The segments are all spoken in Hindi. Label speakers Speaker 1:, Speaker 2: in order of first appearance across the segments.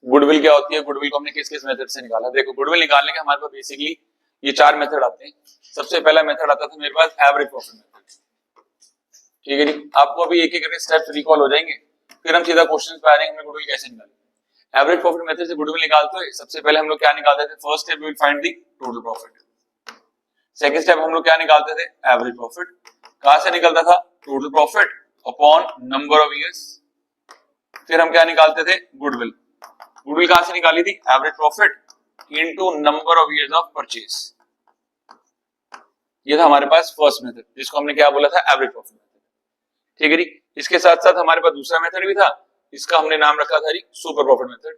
Speaker 1: गुडविल क्या होती है, गुडविल को हमने किस किस मेथड से निकाला। देखो गुडविल निकालने के हमारे पास बेसिकली ये 4 मेथड आते हैं। सबसे पहला मेथड आता था मेरे पास एवरेज प्रॉफिट मेथड, ठीक है जी। आपको अभी एक एक करके स्टेप्स रिकॉल हो जाएंगे, फिर हम सीधा क्वेश्चन पे आ जाएंगे हमें गुडविल कैसे निकालें। एवरेज प्रॉफिट मेथड से गुडविल निकालते हुए सबसे पहले हम लोग क्या निकालते थे, first step we will find the total profit. Second step हम लोग क्या निकालते थे, एवरेज प्रॉफिट। कहां से निकलता था, total profit upon number of years. फिर हम क्या निकालते थे, गुडविल। गुडविल कहां से निकाली थी, average profit into number of years of purchase. ये था हमारे पास फर्स्ट मेथड, जिसको हमने क्या बोला था, एवरेज प्रॉफिट मेथड, ठीक है जी। इसके साथ साथ हमारे पास दूसरा मेथड भी था, इसका हमने नाम रखा था जी सुपर प्रॉफिट मेथड।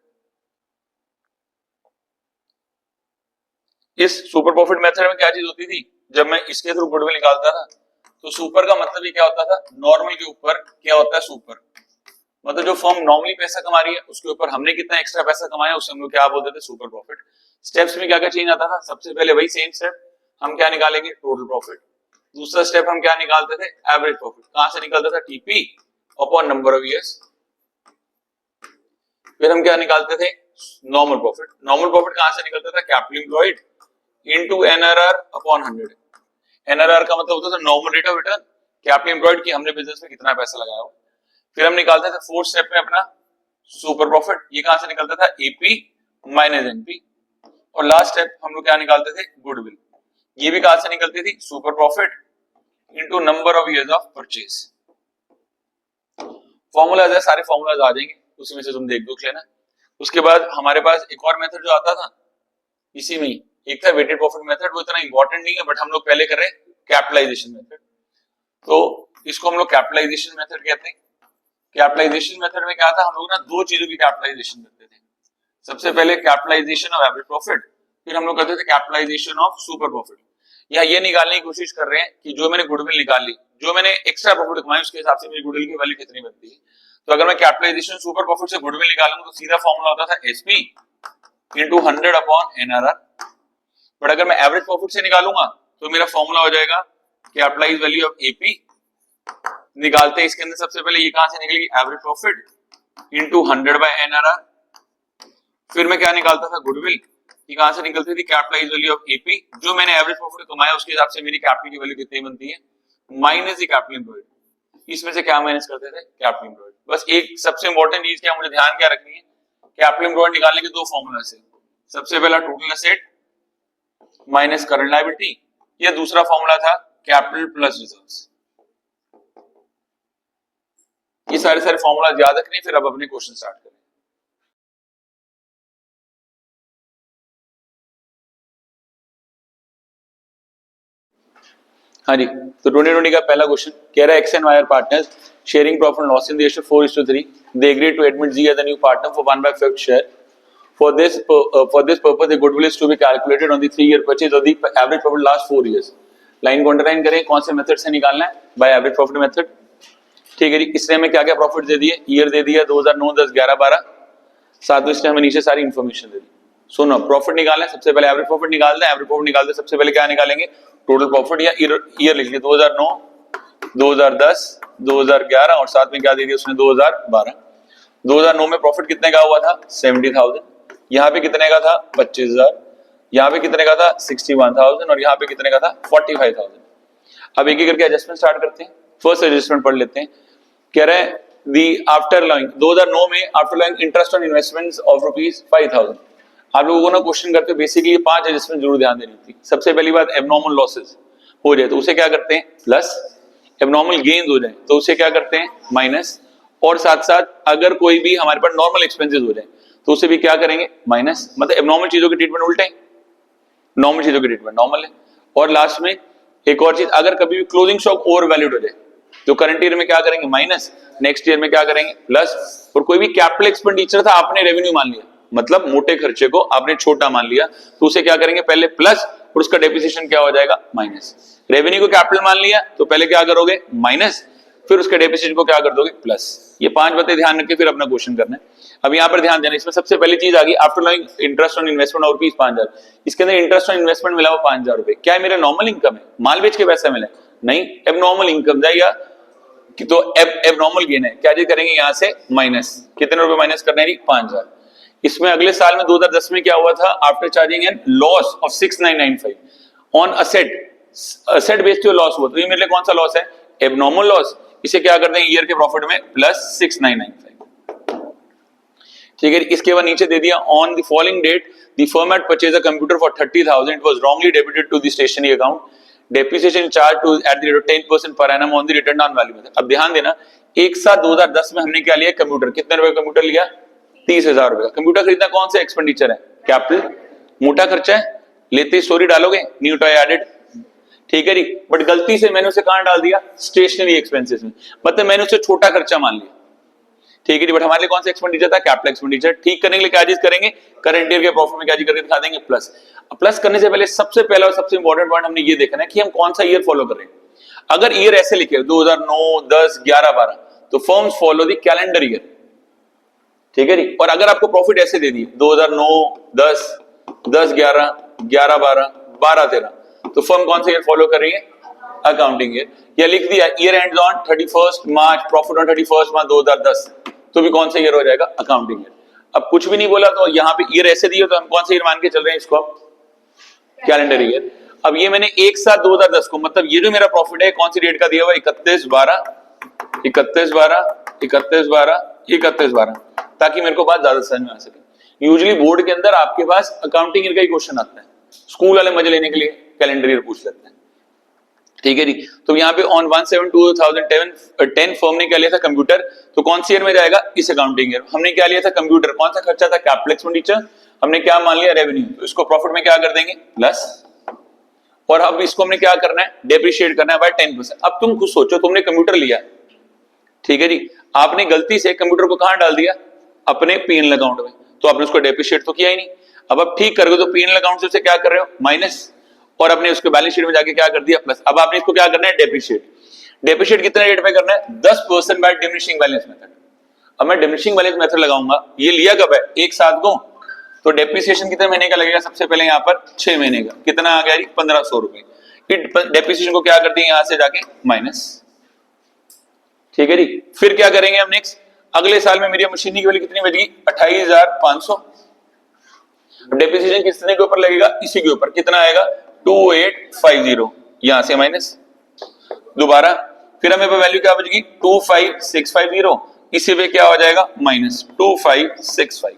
Speaker 1: इस सुपर प्रॉफिट मेथड में क्या चीज होती थी, जब मैं इसके थ्रू गुडविल निकालता था तो सुपर का मतलब ये क्या होता था, नॉर्मल के ऊपर क्या होता है सुपर, मतलब जो फर्म नॉर्मली पैसा कमा रही है उसके ऊपर हमने कितना एक्स्ट्रा पैसा कमाया उसे हम लोग क्या बोलते थे, सुपर प्रॉफिट। स्टेप्स में क्या क्या चेंज आता था, सबसे पहले वही सेम स्टेप, हम क्या निकालेंगे, टोटल प्रॉफिट। दूसरा स्टेप हम क्या निकालते थे, एवरेज प्रॉफिट। कहां से निकलता था, TP upon number of years. फिर हम क्या निकालते थे, नॉर्मल प्रॉफिट। नॉर्मल प्रॉफिट कहां से निकलता था, capital employed into NRR upon 100। NRR का मतलब होता था normal rate of return, capital employed की हमने बिजनेस में कितना पैसा लगाया हो। फिर हम निकालते थे फोर्थ स्टेप में अपना सुपर प्रॉफिट। ये कहां से निकलता था, एपी माइनस एनपी। और लास्ट स्टेप हम लोग क्या निकालते थे, गुडविल। ये भी कहां से निकलती थी, super profit into number of years of purchase. Formulas है, सारे फॉर्मूलाज आ जाएंगे, उसी में से तुम देख लेना। उसके बाद हमारे पास एक और मेथड जो आता था इसी में, एक था वेटेड प्रॉफिट मेथड, वो इतना इंपॉर्टेंट नहीं है, बट हम लोग पहले कर रहे हैं कैपिटलाइजेशन मेथड। तो इसको हम लोग कैपिटलाइजेशन मेथड कहते हैं। कैपिटलाइजेशन मेथड में क्या था, हम लोग ना दो चीजों की कैपिटलाइजेशन करते थे। सबसे पहले कैपिटलाइजेशन ऑफ एवरेज प्रॉफिट, फिर हम लोग करते थे कैपिटलाइजेशन ऑफ सुपर प्रॉफिट। या ये निकालने की कोशिश कर रहे हैं कि जो मैंने गुडविल निकाली, जो मैंने एक्स्ट्रा प्रॉफिट कमाई, उसके हिसाब से मेरी गुडविल की वैल्यू कितनी बनती है। तो अगर मैं कैपिटलाइजेशन सुपर प्रॉफिट से गुडविल निकालूंगा तो सीधा फॉर्मूला होता था SP into 100 upon NRR. But अगर मैं एवरेज प्रॉफिट से निकालूंगा तो मेरा फॉर्मूला हो जाएगा कैपिटलाइज वैल्यू ऑफ एपी। निकालते हैं इसके अंदर सबसे पहले ये कहां से निकलेगी, average profit into 100 by NRR. फिर मैं क्या निकालता था, गुडविल। ये कहां से निकलती थी, कैपिटलाइज वैल्यू ऑफ एपी। जो मैंने एवरेज प्रॉफिट कमाया उसके हिसाब से मेरी कैपिटल की वैल्यू कितनी बनती है, माइनस द कैपिटल एम्प्लॉयड। इसमें से क्या माइनस करते थे, कैपिटल एम्प्लॉयड। बस एक सबसे इंपॉर्टेंट चीज क्या मुझे ध्यान क्या रखनी है, कैपिटल एम्प्लॉयड निकालने के दो फॉर्मूला है। सबसे पहला total asset minus current liability, या दूसरा फॉर्मूला था कैपिटल प्लस रिजर्व्स। ये सारे फॉर्मूला याद रखने, फिर अब अपने क्वेश्चन स्टार्ट करें। हाँ जी, तो 2020 का पहला क्वेश्चन कह रहा है X and Y are partners sharing profit and loss in the ratio 4:3. They agreed to admit Z as the new partner for 1/5 share. For this purpose, the goodwill is to be calculated on the 3-year purchase of the average profit last 4 years. Line को अंडरलाइन करें, कौन से मेथड से निकालना है, बाय एवरेज प्रॉफिट मेथड, ठीक है जी। इसने हमें क्या क्या प्रॉफिट दे दिए, ईयर दे दिया 2009, 10, 11, 12, साथ में इसने हमें नीचे सारी इन्फॉर्मेशन दे दी। सुनो, प्रॉफिट निकालना है, सबसे पहले एवरेज प्रॉफिट निकालते हैं। एवरेज प्रॉफिट निकालते सबसे पहले क्या निकालेंगे, टोटल प्रॉफिट, या ईयर लिख लिया 2009, 2010, 2011 और साथ में क्या दे दिया उसने 2012। 2009 में प्रॉफिट कितने का हुआ था, 70,000। यहाँ पे कितने का था, 25,000। यहाँ पे कितने का था, 61,000। और यहाँ पे कितने का था, 45,000। अब एक एक करके एडजस्टमेंट स्टार्ट करते हैं। फर्स्ट एडजस्टमेंट पढ़ लेते हैं। कह रहे हैं दी आफ्टर लॉइंग 2009 में after allowing interest on investments of ₹5,000। आप लोगों को ना क्वेश्चन करते हो बेसिकली ये 5 एडजस्टमेंट जरूर ध्यान देनी थी। सबसे पहली बात, एबनॉर्मल लॉसेस हो जाए तो उसे क्या करते हैं, प्लस। एबनॉर्मल गेन्स हो जाए तो उसे क्या करते हैं, माइनस। और साथ साथ अगर कोई भी हमारे पास नॉर्मल एक्सपेंसेस हो जाए तो उसे भी क्या करेंगे, माइनस। मतलब एबनॉर्मल चीजों की ट्रीटमेंट उल्टे है, नॉर्मल चीजों की ट्रीटमेंट नॉर्मल है। और लास्ट में एक और चीज, अगर कभी भी क्लोजिंग स्टॉक ओवर वैल्यूड हो जाए तो करंट ईयर में क्या करेंगे, माइनस। नेक्स्ट ईयर में क्या करेंगे, प्लस। और कोई भी कैपिटल एक्सपेंडिचर था आपने रेवेन्यू मान लिया, मतलब मोटे खर्चे को आपने छोटा मान लिया, तो उसे क्या करेंगे, पहले प्लस और उसका डेप्रिसिएशन क्या हो जाएगा, माइनस। रेवेन्यू को कैपिटल मान लिया तो पहले क्या करोगे, माइनस, फिर उसके डेप्रिसिएशन को क्या कर दोगे, प्लस। ये 5 बातें ध्यान रख के फिर अपना क्वेश्चन करना है। अब यहाँ पर ध्यान देना, इसमें सबसे पहली चीज आ गई after allowing interest on investment और ₹5,000। इसके अंदर इंटरेस्ट ऑन इन्वेस्टमेंट मिला हुआ ₹5,000। क्या है, मेरा नॉर्मल इनकम है, माल बेच के पैसा मिला नहीं, एबनॉर्मल इनकम जाएगा तो एबनॉर्मल गेन है। क्या चीज करेंगे, यहाँ से माइनस, कितने रुपए माइनस करना है, 5,000। इसमें अगले साल में 2010 में क्या हुआ था, after charging an loss of 6995 on asset based जो लॉस हुआ, तो ये मेरे लिए कौन सा लॉस है, एबनॉर्मल लॉस। इसे क्या कर देंगे ईयर के प्रॉफिट में प्लस 6995। ठीक है, इसके बाद नीचे दे दिया on the following date the firm had purchase a computer for 30,000, it was wrongly debited to the stationery account, depreciation charge to at the rate of 10% per annum on the return on value method. अब ध्यान देना, एक साथ 2010 में हमने क्या लिया कंप्यूटर, कितने रुपए का कंप्यूटर लिया, 30,000 रुपए का। कंप्यूटर खरीदना कौन सा एक्सपेंडिचर है, कैपिटल, मोटा खर्चा है, लेते स्टोरी डालोगे न्यू टॉय एडेड, ठीक है जी। बट गलती से मैंने उसे कहां डाल दिया, स्टेशनरी एक्सपेंसेस में, मतलब मैंने उसे छोटा खर्चा मान लिया, ठीक है जी। बट हमारे लिए कौन सा एक्सपेंडिचर था, कैपिटल एक्सपेंडिचर। ठीक करने के लिए क्या चीज करेंगे, करंट ईयर के प्रॉफिट में क्या चीज करके दिखा देंगे, प्लस। प्लस करने से पहले सबसे पहला और सबसे इंपॉर्टेंट पॉइंट हमने ये देखना है कि हम कौन सा ईयर फॉलो कर रहे हैं। अगर ईयर ऐसे लिखे 2009, 10, 11, 12, तो firms follow the calendar year, ठीक है जी। और अगर आपको प्रॉफिट ऐसे दे दी 2009, 10, 10, 11, 11, 12, 12, 13, तो फर्म कौन सा ईयर फॉलो कर रही है, अकाउंटिंग ईयर। या लिख दिया year ends on 31 March, profit on 31 मार्च 2010, तो भी कौन सा ईयर हो जाएगा, अकाउंटिंग ईयर। अब कुछ भी नहीं बोला तो यहाँ पे ईयर ऐसे दिए, तो हम कौन सा ईयर मान के चल रहे हैं इसको, कैलेंडर ईयर। अब ये मैंने एक साथ 2010 को, मतलब ये जो मेरा प्रॉफिट है कौन सी डेट का दिया हुआ, 31/12, 31/12, 31/12, 31/12, ताकि मेरे को बात ज्यादा समझ में आ सके। यूजुअली बोर्ड के अंदर आपके पास अकाउंटिंग ईयर का ही क्वेश्चन आता है, स्कूल वाले मजे लेने के लिए कैलेंडर ईयर पूछ लेते हैं, ठीक है जी। तो यहाँ पे ऑन 1/7/2010 फर्म ने क्या लिया था, कंप्यूटर, तो कौन सी ईयर में जाएगा, इस अकाउंटिंग ईयर। हमने क्या लिया था, कंप्यूटर, कौन सा खर्चा था, कैपिटल एक्सपेंडिचर, हमने क्या मान लिया, रेवेन्यू, तो इसको प्रॉफिट में क्या कर देंगे, प्लस। और अब इसको हमने क्या करना है, डेप्रिशिएट करना है बाय 10%। अब तुम कुछ सोचो, तुमने कंप्यूटर लिया, ठीक है जी, आपने गलती से कंप्यूटर को कहां डाल दिया, अपने पीएनएल अकाउंट में, तो आपने उसको डेप्रिशिएट तो किया ही नहीं। अब आप ठीक करोगे तो पीएनएल अकाउंट से क्या कर रहे हो, माइनस, और अपने उसके बैलेंस शीट में जाके क्या कर दिया, प्लस। अब आपने इसको क्या करना है, डेप्रिशिएट। डेप्रिशिएट कितने रेट पे करना है, 10% बाय डिमिनिशिंग बैलेंस मेथड। अब मैं डिमिनिशिंग बैलेंस मेथड लगाऊंगा, ये लिया कब है, एक साथ को, तो डेप्रिसिएशन कितने महीने का लगेगा, सबसे पहले यहाँ पर 6 महीने का, कितना आ गया जी, 1500 रुपए। डेप्रिसिएशन को क्या करते हैं, यहां से जाके माइनस, ठीक है जी। फिर क्या करेंगे हम नेक्स्ट, अगले साल में मेरी मशीनरी की वैल्यू कितनी बचेगी, 28,500। डेप्रिसिएशन कितने के ऊपर लगेगा, इसी के ऊपर, कितना आएगा, 2850, यहां से माइनस, दोबारा फिर हमें वैल्यू क्या बचेगी, 25650, इसी पे क्या हो जाएगा, माइनस 2565।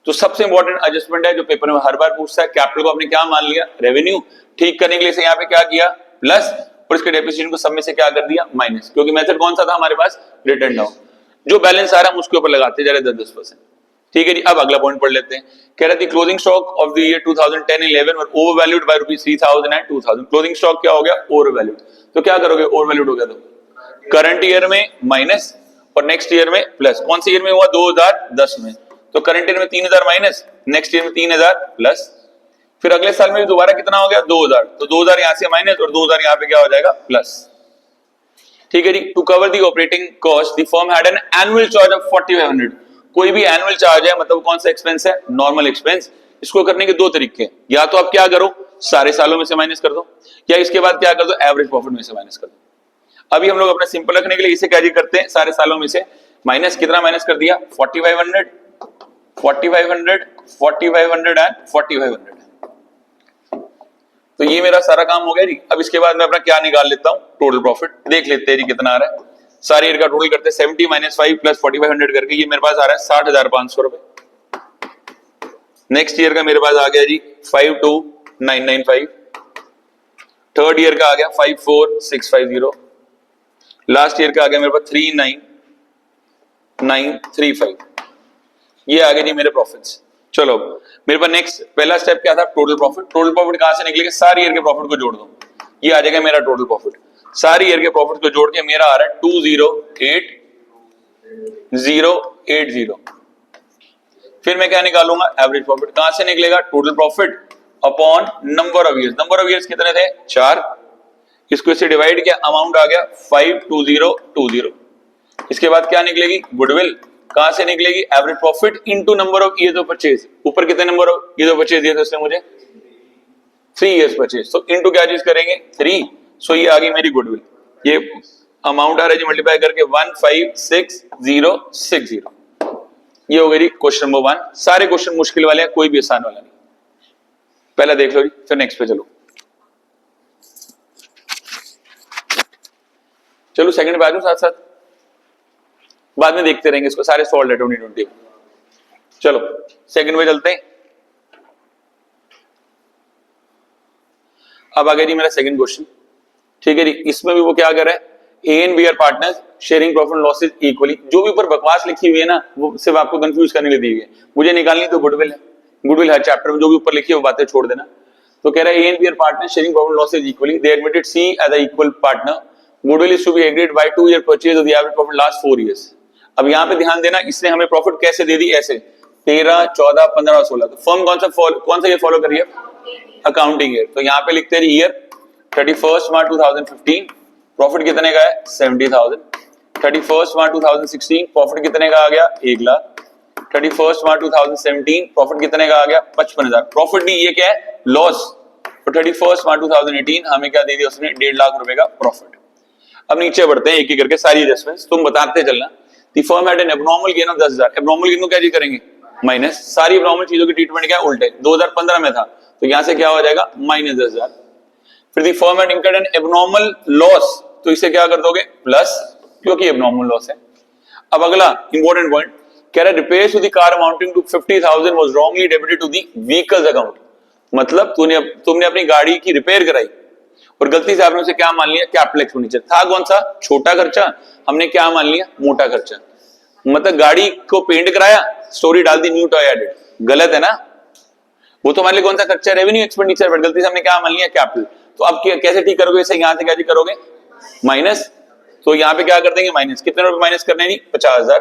Speaker 1: तो सबसे इंपॉर्टेंट एडजस्टमेंट है जो पेपर में हर बार पूछता है, कैपिटल को आपने क्या मान लिया, रेवेन्यू, ठीक करने के लिए यहाँ पे क्या किया, प्लस, और इसके डेप्रिसिएशन को सब में से क्या कर दिया, माइनस, क्योंकि मेथड कौन सा था हमारे पास, रिटर्न डाउन। जो बैलेंस आ रहा है हम उसके ऊपर लगाते जा रहे 10%, ठीक है जी। अब अगला पॉइंट पढ़ लेते हैं, कह रहा थी closing stock of the year 2010-11 were overvalued by ₹3000 and 2000। Closing stock क्या हो गया, ओवरवैल्यूड। तो क्या करोगे, ओवरवैल्यूड हो गया तो करंट ईयर में माइनस और नेक्स्ट ईयर में प्लस। कौन से ईयर में हुआ, 2010 में, तो करंट ईयर में 3000 माइनस, नेक्स्ट ईयर में 3000 प्लस। फिर अगले साल में दोबारा कितना हो गया, 2000, तो 2000 यहां से माइनस और 2000 यहां पे क्या हो जाएगा, प्लस, ठीक है जी। To cover the operating cost the firm had an annual charge of 4500। कोई भी एनुअल चार्ज है, मतलब कौन सा एक्सपेंस है, नॉर्मल एक्सपेंस। इसको करने के दो तरीके, या तो आप क्या करो, सारे सालों में से माइनस कर दो, या इसके बाद क्या कर दो, एवरेज प्रॉफिट में से माइनस कर दो। अभी हम लोग अपना सिंपल रखने के लिए इसे क्या जी करते हैं, सारे सालों में से माइनस, कितना माइनस कर दिया, 4500, 4500, 4500 एंड 4500। तो ये मेरा सारा काम हो गया जी। अब इसके बाद मैं अपना क्या निकाल लेता हूं, टोटल प्रॉफिट देख लेते हैं जी कितना आ रहा है। सारे ईयर का टोटल करते हैं, 70 - 5 प्लस 4500 करके ये मेरे पास आ रहा है 60,500 रुपए। नेक्स्ट ईयर का मेरे पास आ गया जी 52,995। थर्ड ईयर का आ गया 54,650। लास्ट ईयर का आ गया मेरे पास 39,935। ये आ गए जी मेरे प्रॉफिट्स। चलो मेरे पास नेक्स्ट पहला स्टेप क्या था, टोटल प्रॉफिट। टोटल प्रॉफिट कहां से निकलेगा, सारे ईयर के प्रॉफिट को जोड़ दो, ये आ जाएगा मेरा टोटल प्रॉफिट। सारे ईयर के प्रॉफिट को जोड़ के मेरा आ रहा है 208,080। फिर मैं क्या निकालूंगा, एवरेज प्रॉफिट। कहां से निकलेगा, total profit upon number of years. Number of years कितने थे, 4। इसको इससे डिवाइड किया, अमाउंट आ गया 52020। इसके बाद क्या निकलेगी, गुडविल। कहां से निकलेगी, average profit into number of years of purchase. ऊपर कितने number of years of purchase दिए थे उसने मुझे, 3 इयर्स परचेज, तो इनटू क्या चीज करेंगे, 3। सो ये आ गई मेरी गुडविल। ये अमाउंट आ रहा है जी मल्टीप्लाई करके 156,060। ये हो गई क्वेश्चन नंबर 1। सारे क्वेश्चन मुश्किल वाले हैं, कोई भी आसान वाला नहीं। पहला देख लो जी, फिर नेक्स्ट पे चलो। चलो सेकंड पे आ जाओ साथ साथ, बाद में देखते रहेंगे इसको, सारे सॉल्व है 2020। चलो सेकंड पे चलते हैं। अब आ गया जी मेरा सेकंड क्वेश्चन, ठीक है जी। इसमें भी वो क्या कर रहा है, A and B are partners sharing profit and losses equally. जो भी ऊपर बकवास लिखी हुई है ना, वो सिर्फ आपको कंफ्यूज करने के लिए दी हुई है। मुझे निकालनी तो गुडविल है, गुडविल हर चैप्टर में जो भी ऊपर लिखी है वो बातें छोड़ देना। तो कह रहा है A and B are partners sharing profit and losses equally, they admitted C as a equal partner, goodwill is to be agreed by 2 year purchase of the average profit last 4 years. अब यहाँ पे ध्यान देना, इसने हमें प्रॉफिट कैसे दे दी, ऐसे 13, 14, 15 और 16। तो फर्म कौन सा ईयर फॉलो करिए, अकाउंटिंग ईयर। तो यहाँ पे लिखते हैं ईयर 31 मार्च 2015, प्रॉफिट कितने का है 70,000। 31 मार्च 2016 प्रॉफिट कितने का आ गया 1 लाख। 31 मार्च 2017 प्रॉफिट कितने का आ गया 55,000। प्रॉफिट नहीं, ये क्या है लॉस। तो 31 मार्च 2018 हमें क्या दे दिया उसने 1.5 लाख रुपए का प्रॉफिट। अब नीचे बढ़ते हैं एक एक करके सारी एडजस्टमेंट्स तुम बताते चलना। The firm had N abnormal gain of 10,000। Abnormal gain को क्या जी करेंगे माइनस, सारी एब्नॉर्मल चीजों की ट्रीटमेंट क्या उल्टे। 2015 में था तो यहां से क्या हो जाएगा माइनस 10,000। फिर the firm had incurred an abnormal loss, तो इसे क्या कर दोगे प्लस, क्योंकि एब्नॉर्मल लॉस है। अब अगला इंपॉर्टेंट पॉइंट कह रहा है repairs to the car amounting to 50,000 was wrongly debited to the vehicles account. मतलब तुमने अपनी गाड़ी की रिपेयर कराई और गलती से आपने उसे क्या मान लिया कैपिटल एक्सपेंडिचर। था कौन सा छोटा खर्चा, हमने क्या मान लिया मोटा खर्चा। मतलब गाड़ी को पेंट कराया, स्टोरी डाल दी न्यू टॉय एडेड, गलत है ना। वो तो हमारे लिए कौन सा खर्चा रेवेन्यू एक्सपेंडिचर, बट गलती से हमने क्या मान लिया कैपिटल। तो अब कैसे ठीक करोगे इसे, यहां से क्या करोगे माइनस। तो यहाँ पे क्या कर देंगे माइनस, कितने रुपए माइनस करने हैं 50,000।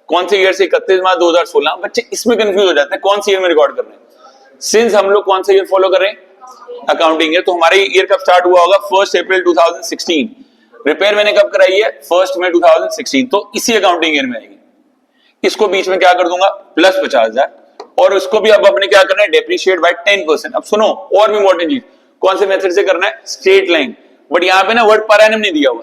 Speaker 1: कौन से ईयर से 31 मार्च 2016। बच्चे इसमें कंफ्यूज हो जाते हैं कौन सी ईयर में रिकॉर्ड करना है। सिंस हम लोग कौन सा ईयर फॉलो कर रहे हैं अकाउंटिंग ईयर, तो हमारे ईयर कब स्टार्ट हुआ होगा 1 अप्रैल 2016। रिपेयर मैंने कब कराई है 1 मई 2016, तो इसी अकाउंटिंग ईयर में आएगी। इसको बीच में क्या कर दूंगा प्लस 50,000, और उसको भी अब अपने क्या करना है डेप्रिशिएट बाय 10%। अब सुनो और भी इंपॉर्टेंट चीज, कौन से मेथड से करना है स्ट्रेट लाइन। बट यहाँ पे ना वर्ड पर एनम नहीं दिया हुआ।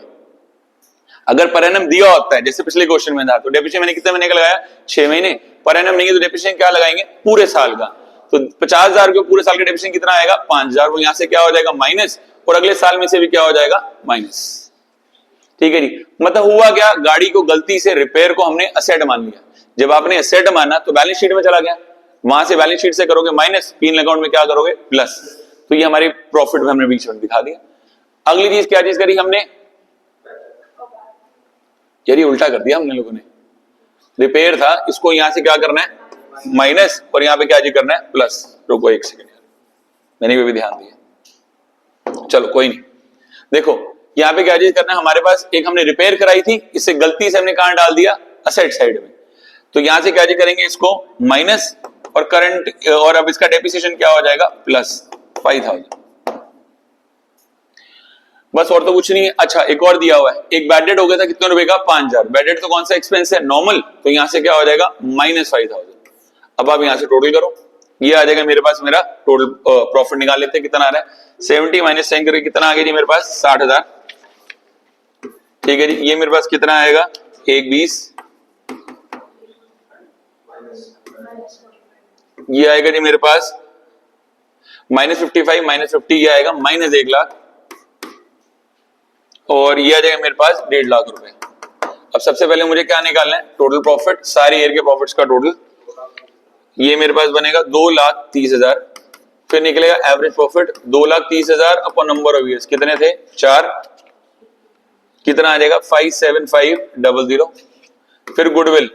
Speaker 1: अगर पर एनम दिया होता है जैसे पिछले क्वेश्चन में था तो डेप्रिशिएशन मैंने कितने महीने का लगाया 6 महीने। पर एनम नहीं है तो डेप्रिशिएशन क्या लगाएंगे पूरे साल का। तो 50,000 के पूरे साल का डेप्रिशिएशन कितना आएगा 5,000। वो यहां से क्या हो जाएगा माइनस, और अगले साल में से भी क्या हो जाएगा माइनस। ठीक है जी। मतलब हुआ क्या, गाड़ी को गलती से रिपेयर को हमने असेट मान लिया। जब आपने असेट माना तो बैलेंस शीट में चला गया, वहां से बैलेंस शीट से करोगे माइनस, पीएनएल अकाउंट में क्या करोगे प्लस। तो ये हमारी प्रॉफिट में हमने बीच में दिखा दिया। अगली चीज क्या चीज करी हमने, यार उल्टा कर दिया हमने लोगों ने। रिपेयर था, इसको यहां से क्या करना है माइनस, और यहां पे क्या जी करना है प्लस। रुको एक सेकंड, मैंने भी ध्यान दिया। चलो कोई नहीं, देखो यहां पे क्या चीज करना है, हमारे पास एक हमने रिपेयर कराई थी, इसे गलती से हमने कहां डाल दिया असेट साइड में। तो यहां से क्या जी करेंगे इसको माइनस, और करंट, और अब इसका डेप्रिसिएशन क्या हो जाएगा प्लस 5,000। बस और तो कुछ नहीं है। अच्छा एक और दिया हुआ है, एक बैड डेट हो गया था कितने रुपए का 5,000। बैड डेट तो कौन सा एक्सपेंस है नॉर्मल, तो यहां से क्या हो जाएगा माइनस 5,000। अब आप यहां से टोटल करो, ये आ जाएगा मेरे पास, मेरा टोटल प्रॉफिट निकाल लेते हैं कितना आ रहा है 70 माइनस 10 करके कितना आ गया जी मेरे पास 60,000। ठीक है जी। ये मेरे पास कितना आएगा 1,20, ये आएगा जी मेरे पास माइनस 55 माइनस 50, ये आएगा माइनस 1 लाख, और ये आ जाएगा मेरे पास 1.5 लाख रुपए। अब सबसे पहले मुझे क्या निकालना है टोटल प्रॉफिट, सारे ईयर के प्रॉफिट्स का टोटल। ये मेरे पास बनेगा 2,30,000। फिर निकलेगा average profit 2,30,000 upon number of years, कितने थे 4, कितना आ जाएगा 57500। फिर goodwill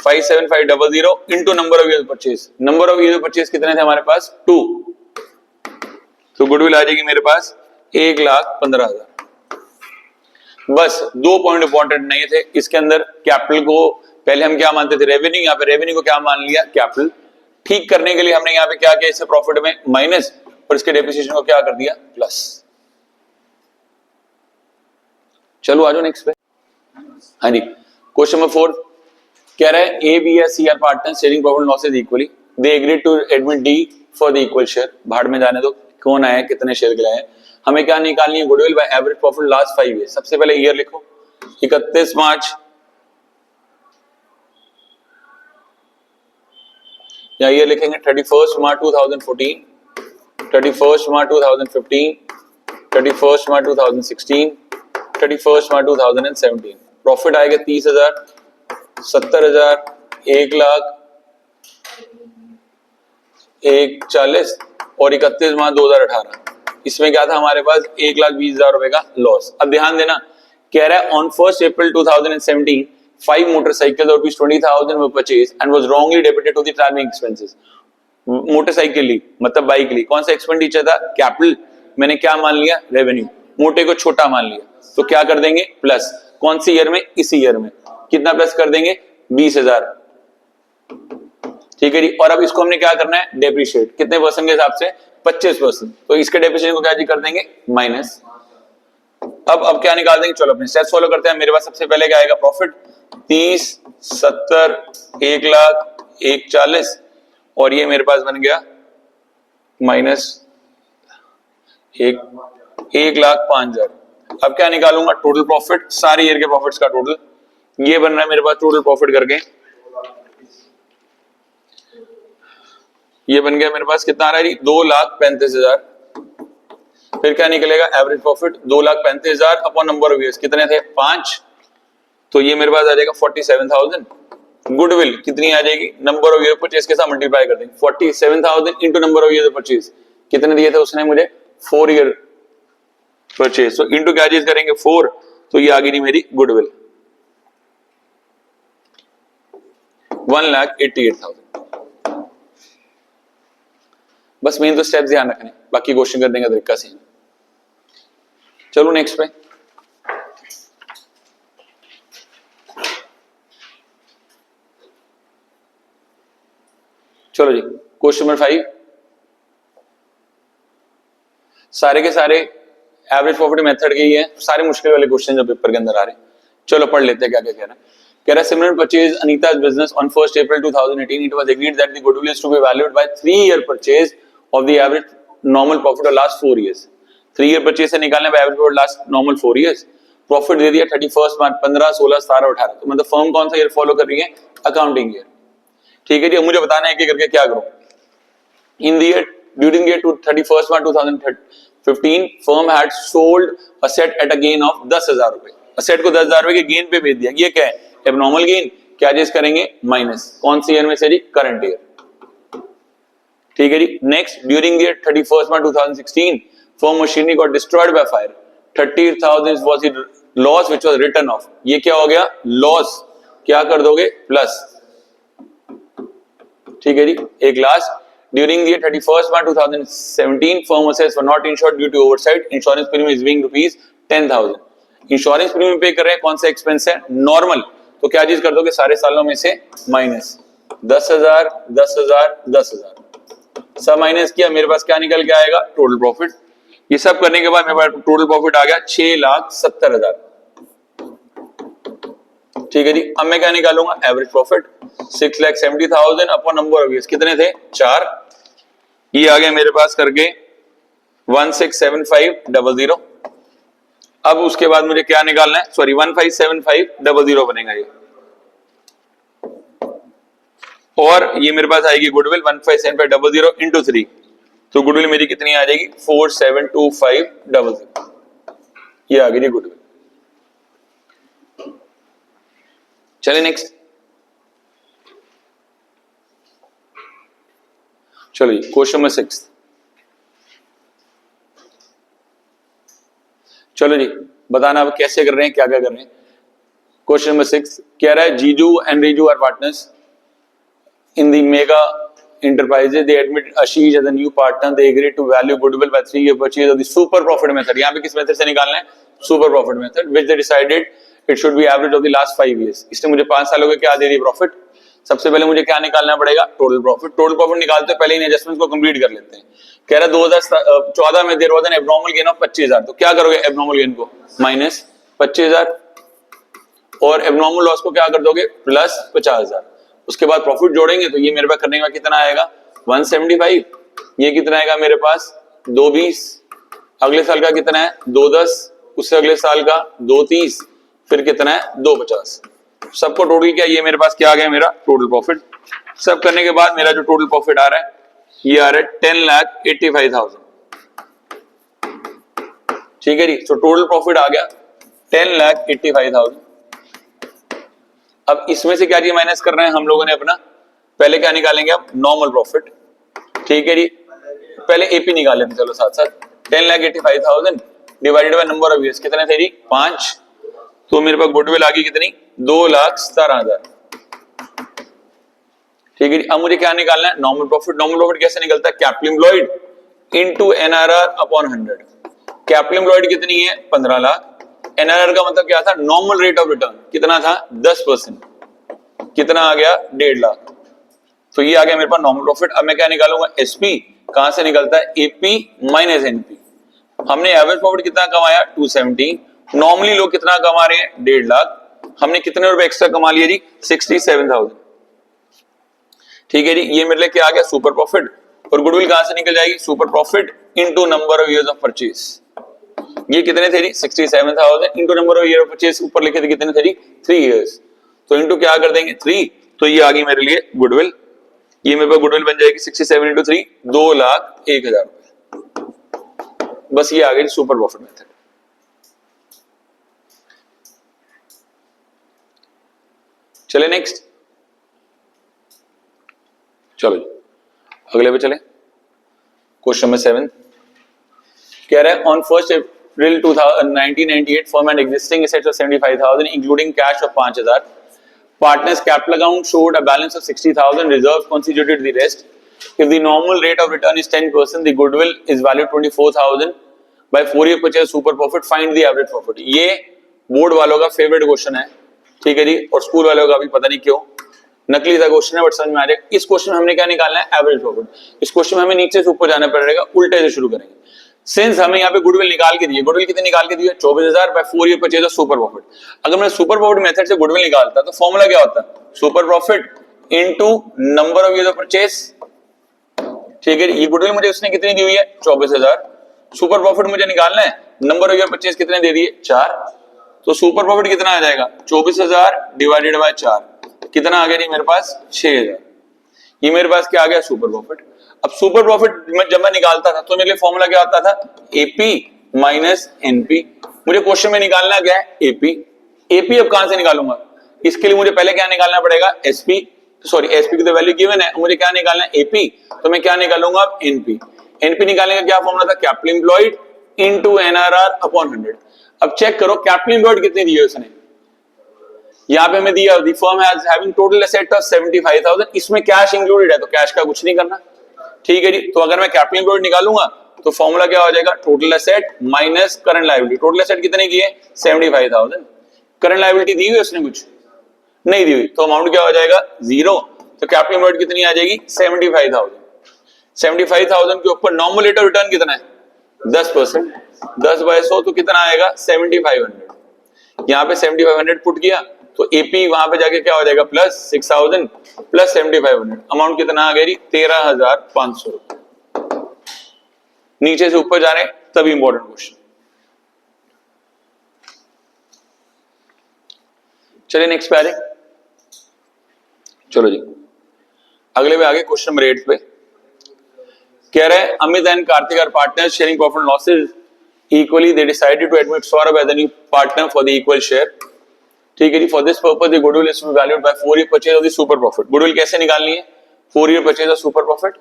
Speaker 1: 57500 into number of years purchase. Number of years purchase कितने थे हमारे पास 2, तो गुडविल आ जाएगी मेरे पास 1,15,000। बस 2 पॉइंट इंपॉर्टेंट नहीं थे इसके अंदर। कैपिटल को पहले हम क्या मानते थे रेवेन्यू, यहाँ पे रेवेन्यू को क्या मान लिया कैपिटल। ठीक करने के लिए हमने यहाँ पे क्या किया इसे प्रॉफिट में माइनस, और इसके डेप्रिसिएशन को क्या कर दिया प्लस। चलो आ जाओ नेक्स्ट पे। हाँ जी क्वेश्चन नंबर 4 कह रहा है A B S C are partner sharing profit losses equally, they agreed to admit D for the equal share. भाड़ में जाने दो, कौन आया कितने शेयर गिलाए हैं। हमें क्या निकालनी है goodwill by average profit last 5 year. सबसे पहले ईयर लिखो 31 मार्च या ये लिखेंगे 31 मार्च 2014, 31 मार्च 2015, 31 मार्च 2016, 31 मार्च 2017। प्रॉफिट आएगा 30,000, 70,000, 1,00,000, 1,40 और 31 मार्च 2018। इसमें क्या था हमारे पास 1,20,000 रुपए का लॉस। अब ध्यान देना, कह रहा है on 1 April 2017 5 motorcycles of rupees 20,000 were purchased and was wrongly debited to the traveling expenses। Motorcycle ली मतलब बाइक ली, कौन सा एक्सपेंडिचर था? कैपिटल। मैंने क्या मान लिया? रेवेन्यू। मोटे को छोटा मान लिया, तो क्या कर देंगे? प्लस। कौन सी ईयर में? इसी ईयर में। कितना प्लस कर देंगे? 20,000। ठीक है जी। और अब इसको हमने क्या करना है? डेप्रिशिएट। कितने परसेंट के हिसाब से? 25%। तो इसके डेप्रिशिएशन को क्या जी कर देंगे? माइनस। अब क्या निकाल देंगे? चलो अपने स्टेप्स फॉलो करते हैं। मेरे पास सबसे पहले क्या आएगा? प्रॉफिट 30, 70, 1,00,000, 1,40 और ये मेरे पास बन गया माइनस 1,05,000। अब क्या निकालूंगा? टोटल प्रॉफिट, सारे ईयर के प्रॉफिट्स का टोटल। ये बन रहा है मेरे पास टोटल प्रॉफिट करके, ये बन गया मेरे पास कितना आ रहा है? 2,35,000। फिर क्या निकलेगा? Average profit 2,35,000 upon number of years कितने थे? 5। तो ये मेरे पास आ जाएगा 47,000। गुडविल कितनी आ जाएगी? नंबर ऑफ ईयर परचेज के साथ मल्टीप्लाई कर देंगे। 47,000 into number of year purchase कितने दिए थे उसने मुझे? 4 ईयर परचेज। तो इंटू क्या चीज करेंगे? 4। तो ये आ गई मेरी गुडविल 1,88,000। बस मेन तो स्टेप्स ध्यान रखने, बाकी क्वेश्चन करने का तरीका सेम। चलो नेक्स्ट पे। चलो जी क्वेश्चन नंबर 5। सारे के सारे एवरेज प्रॉफिट मेथड के ही है, सारे मुश्किल वाले क्वेश्चन जो पेपर के अंदर आ रहे हैं। चलो पढ़ लेते हैं क्या क्या कह रहा है। कह रहा है सिमरन purchase अनीता's business on 1st April 2018. It was agreed that the goodwill is to be valued by 3-year purchase of the average normal profit of last 4 years. 3-year purchase से निकालने पे average profit last normal 4 years। Profit दे दिया 31 मार्च 15, 16, 17, 18। तो मतलब फर्म कौन सा ईयर फॉलो कर रही है? Accounting year. ठीक है जी। मुझे बताना है कि करके क्या करूं। In the year during year 31 March 2015 firm had sold a set at a gain of 10,000 रुपए। असेट को 10,000 रुपए के गेन पे बेच दिया। ये क्या है? Abnormal gain. क्या चीज करेंगे? माइनस। कौन सी ईयर में से जी? Current year. ठीक है जी। Next, during the year 31 March 2016 firm machinery got destroyed by fire. 30,000 was the loss which was written off. ये क्या हो गया? लॉस। क्या कर दोगे? प्लस। ठीक है जी। एक last, during the year 31 March 2017 firm assets were not insured due to oversight. Insurance premium is being rupees 10,000। Insurance premium पे कर रहे हैं, कौन सा एक्सपेंस है? नॉर्मल। तो क्या चीज कर दोगे? सारे सालों में से माइनस 10,000, 10,000, 10,000 सब माइनस किया। मेरे पास क्या निकल के आएगा? Total profit. ये सब करने के बाद मेरे पास टोटल प्रॉफिट आ गया 6,70,000। ठीक है जी। अब मैं क्या निकालूंगा? Average profit 6,70,000 upon number of years कितने थे? 4। ये आ गया मेरे पास करके 1,675,000। अब उसके बाद मुझे क्या निकालना है? सॉरी 1,575,000 बनेगा ये। और ये मेरे पास आएगी गुडविल 1,575,000 इंटू 3। तो गुडविल मेरी कितनी आ जाएगी? 4,725,000। ये आ गई गुडविल। चलिए नेक्स्ट। चलो जी क्वेश्चन नंबर 6। चलो जी बताना अब कैसे कर रहे हैं, क्या क्या कर रहे हैं। क्वेश्चन नंबर 6 कह रहा है Jiju and Riju are partners in the mega enterprises. They admit Ashish as a new partner. They agreed to value goodwill by 3-year purchase of the super profit method. यहाँ पे किस मेथड से निकालना है? Super profit method, which they decided it should be average of the last 5 years. इसने मुझे 5 सालों के क्या दे दी? प्रॉफिट। सबसे पहले मुझे क्या निकालना पड़ेगा? Total profit. टोटल प्रॉफिट निकालते हैं पहले इन एडजस्टमेंट को कंप्लीट कर लेते हैं। कह रहा है 2014 में there was an abnormal gain of 25,000। तो क्या करोगे? एबनॉर्मल गेन को माइनस 25,000 और एबनॉर्मल लॉस को क्या कर दोगे? प्लस 50,000। उसके बाद प्रॉफिट जोड़ेंगे तो ये मेरे पास करने का कितना आएगा? 175। ये कितना आएगा मेरे पास? 220। अगले साल का कितना है? 210। उससे अगले साल का 230। फिर कितना है? 250। सबको टोटल क्या? ये मेरे पास क्या आ गया? मेरा टोटल प्रॉफिट सब करने के बाद मेरा जो टोटल प्रॉफिट आ रहा है ये आ रहा है 10,85,000। ठीक है जी, तो टोटल प्रॉफिट आ गया 10,85,000। अब इसमें से क्या जी माइनस कर रहे हैं हम लोगों ने अपना, पहले क्या निकालेंगे अब नॉर्मल प्रॉफिट। ठीक है जी, पहले एपी निकाल लेते चलो साथ साथ। 10,85,000 divided by number of years कितने थे जी 5, तो मेरे पास गुडविल आ गई कितनी 2,17,000। ठीक है जी, अब मुझे क्या निकालना है नॉर्मल प्रॉफिट। नॉर्मल प्रॉफिट कैसे निकलता है, capital employed into NRR upon 100। Capital employed कितनी है 15 लाख, एनआरआर का मतलब क्या था नॉर्मल रेट ऑफ रिटर्न कितना था 10%, कितना आ गया 1.5 लाख। तो ये आ गया मेरे पास नॉर्मल प्रॉफिट। अब मैं क्या निकालूंगा एसपी, कहां से निकलता है एपी माइनस एनपी। हमने एवरेज प्रॉफिट कितना कमाया 270, नॉर्मली लोग कितना कमा रहे हैं 1.5 लाख, हमने कितने रुपए एक्स्ट्रा कमा लिया जी 67,000। ठीक है जी, ये मेरे लिए क्या आ गया सुपर प्रॉफिट। और गुडविल कहां से निकल जाएगी super profit into number of years of purchase. ये कितने थे जी 67,000 into number of year of purchase, ऊपर लिखे थे कितने थे जी 3 इयर्स, तो इनटू क्या कर देंगे 3, तो ये आ गई मेरे लिए गुडविल। ये मेरे पास गुडविल बन जाएगी 67 इंटू 3 2,01,000। बस ये आ गई सुपर प्रॉफिट मेथड। चले नेक्स्ट, चलो जी अगले पे चले। क्वेश्चन नंबर 7 कह रहा है on 1 April 1998 firm and existing assets of 75,000 including cash of 5,000, partners capital account showed a balance of 60,000, reserves constituted the rest. If the normal rate of return is 10%, the goodwill is valued 24,000 by 4-year purchase super profit, find the average profit। ये बोर्ड वालों का फेवरेट क्वेश्चन है, ठीक है जी, और स्कूल वालों का भी पता नहीं क्यों नकली सा क्वेश्चन है बट समझ में आ जाएगा। इस क्वेश्चन में हमने क्या निकालना है एवरेज प्रॉफिट। इस क्वेश्चन में हमें नीचे से ऊपर जाना पड़ेगा, उल्टे से शुरू करेंगे। सिंस हमें यहाँ पे गुडविल निकाल के दिए, गुडविल कितने निकाल के दिए 24,000 by 4 year purchase of super profit. अगर मैं सुपर प्रॉफिट मेथड से गुडविल निकालता तो फॉर्मूला क्या होता super profit into number of year of purchase. ठीक है, ये गुडविल मुझे उसने कितनी दी हुई है 24,000, सुपर प्रॉफिट मुझे निकालना है, नंबर ऑफ ईयर परचेज कितने दे दिए 4, तो सुपर प्रॉफिट कितना आ जाएगा 24,000 डिवाइडेड बाय 4, कितना आ गया जी मेरे पास 6,000। ये मेरे पास क्या आ गया सुपर प्रॉफिट। अब सुपर प्रॉफिट जब मैं निकालता था तो मेरे लिए फॉर्मूला क्या होता था एपी माइनस एनपी। मुझे क्वेश्चन में निकालना क्या है एपी। एपी अब कहां से निकालूंगा, इसके लिए मुझे पहले क्या निकालना पड़ेगा एसपी, सॉरी एसपी की तो वैल्यू गिवन है, मुझे क्या निकालना है एपी, तो मैं क्या निकालूंगा अब एनपी। एनपी निकालने का क्या फॉर्मूला था capital employed into NRR upon 100। अब चेक करो कैपिटल एम्प्लॉयड कितनी दी है उसने, यहाँ पे हमें दिया the firm has having total asset of 75,000, इसमें कैश इंक्लूडेड है तो कैश का कुछ नहीं करना। ठीक है जी, तो अगर मैं कैपिटल एम्प्लॉयड निकालूंगा तो फॉर्मूला क्या हो जाएगा total asset minus current liability. Total asset कितने की है 75,000, करंट लायबिलिटी दी हुई उसने कुछ नहीं दी हुई, तो अमाउंट क्या हो जाएगा 0। तो कैपिटल एम्प्लॉयड कितनी आ जाएगी 75,000। 75,000 के ऊपर नॉर्मल रेट ऑफ रिटर्न कितना है 10%, 10 बाय 100 तो कितना आएगा 7,500। यहाँ पे 7,500 पुट किया तो एपी वहां पे जाके क्या हो जाएगा प्लस 6,000 प्लस 7,500, अमाउंट कितना आ गया 13,500 रुपए। नीचे से ऊपर जा रहे हैं तभी इंपॉर्टेंट क्वेश्चन। चलिए नेक्स्ट पे आ जाए। चलो जी अगले पे आगे क्वेश्चन नंबर 8 पे कह रहे हैं Amit and Kartik are partners sharing profit and losses equally, they decided to admit Saurabh as a new partner for the equal share. ठीक है जी, for this purpose the goodwill is valued by 4 year purchase of the super profit. Goodwill कैसे निकालनी है 4 year purchase of super profit.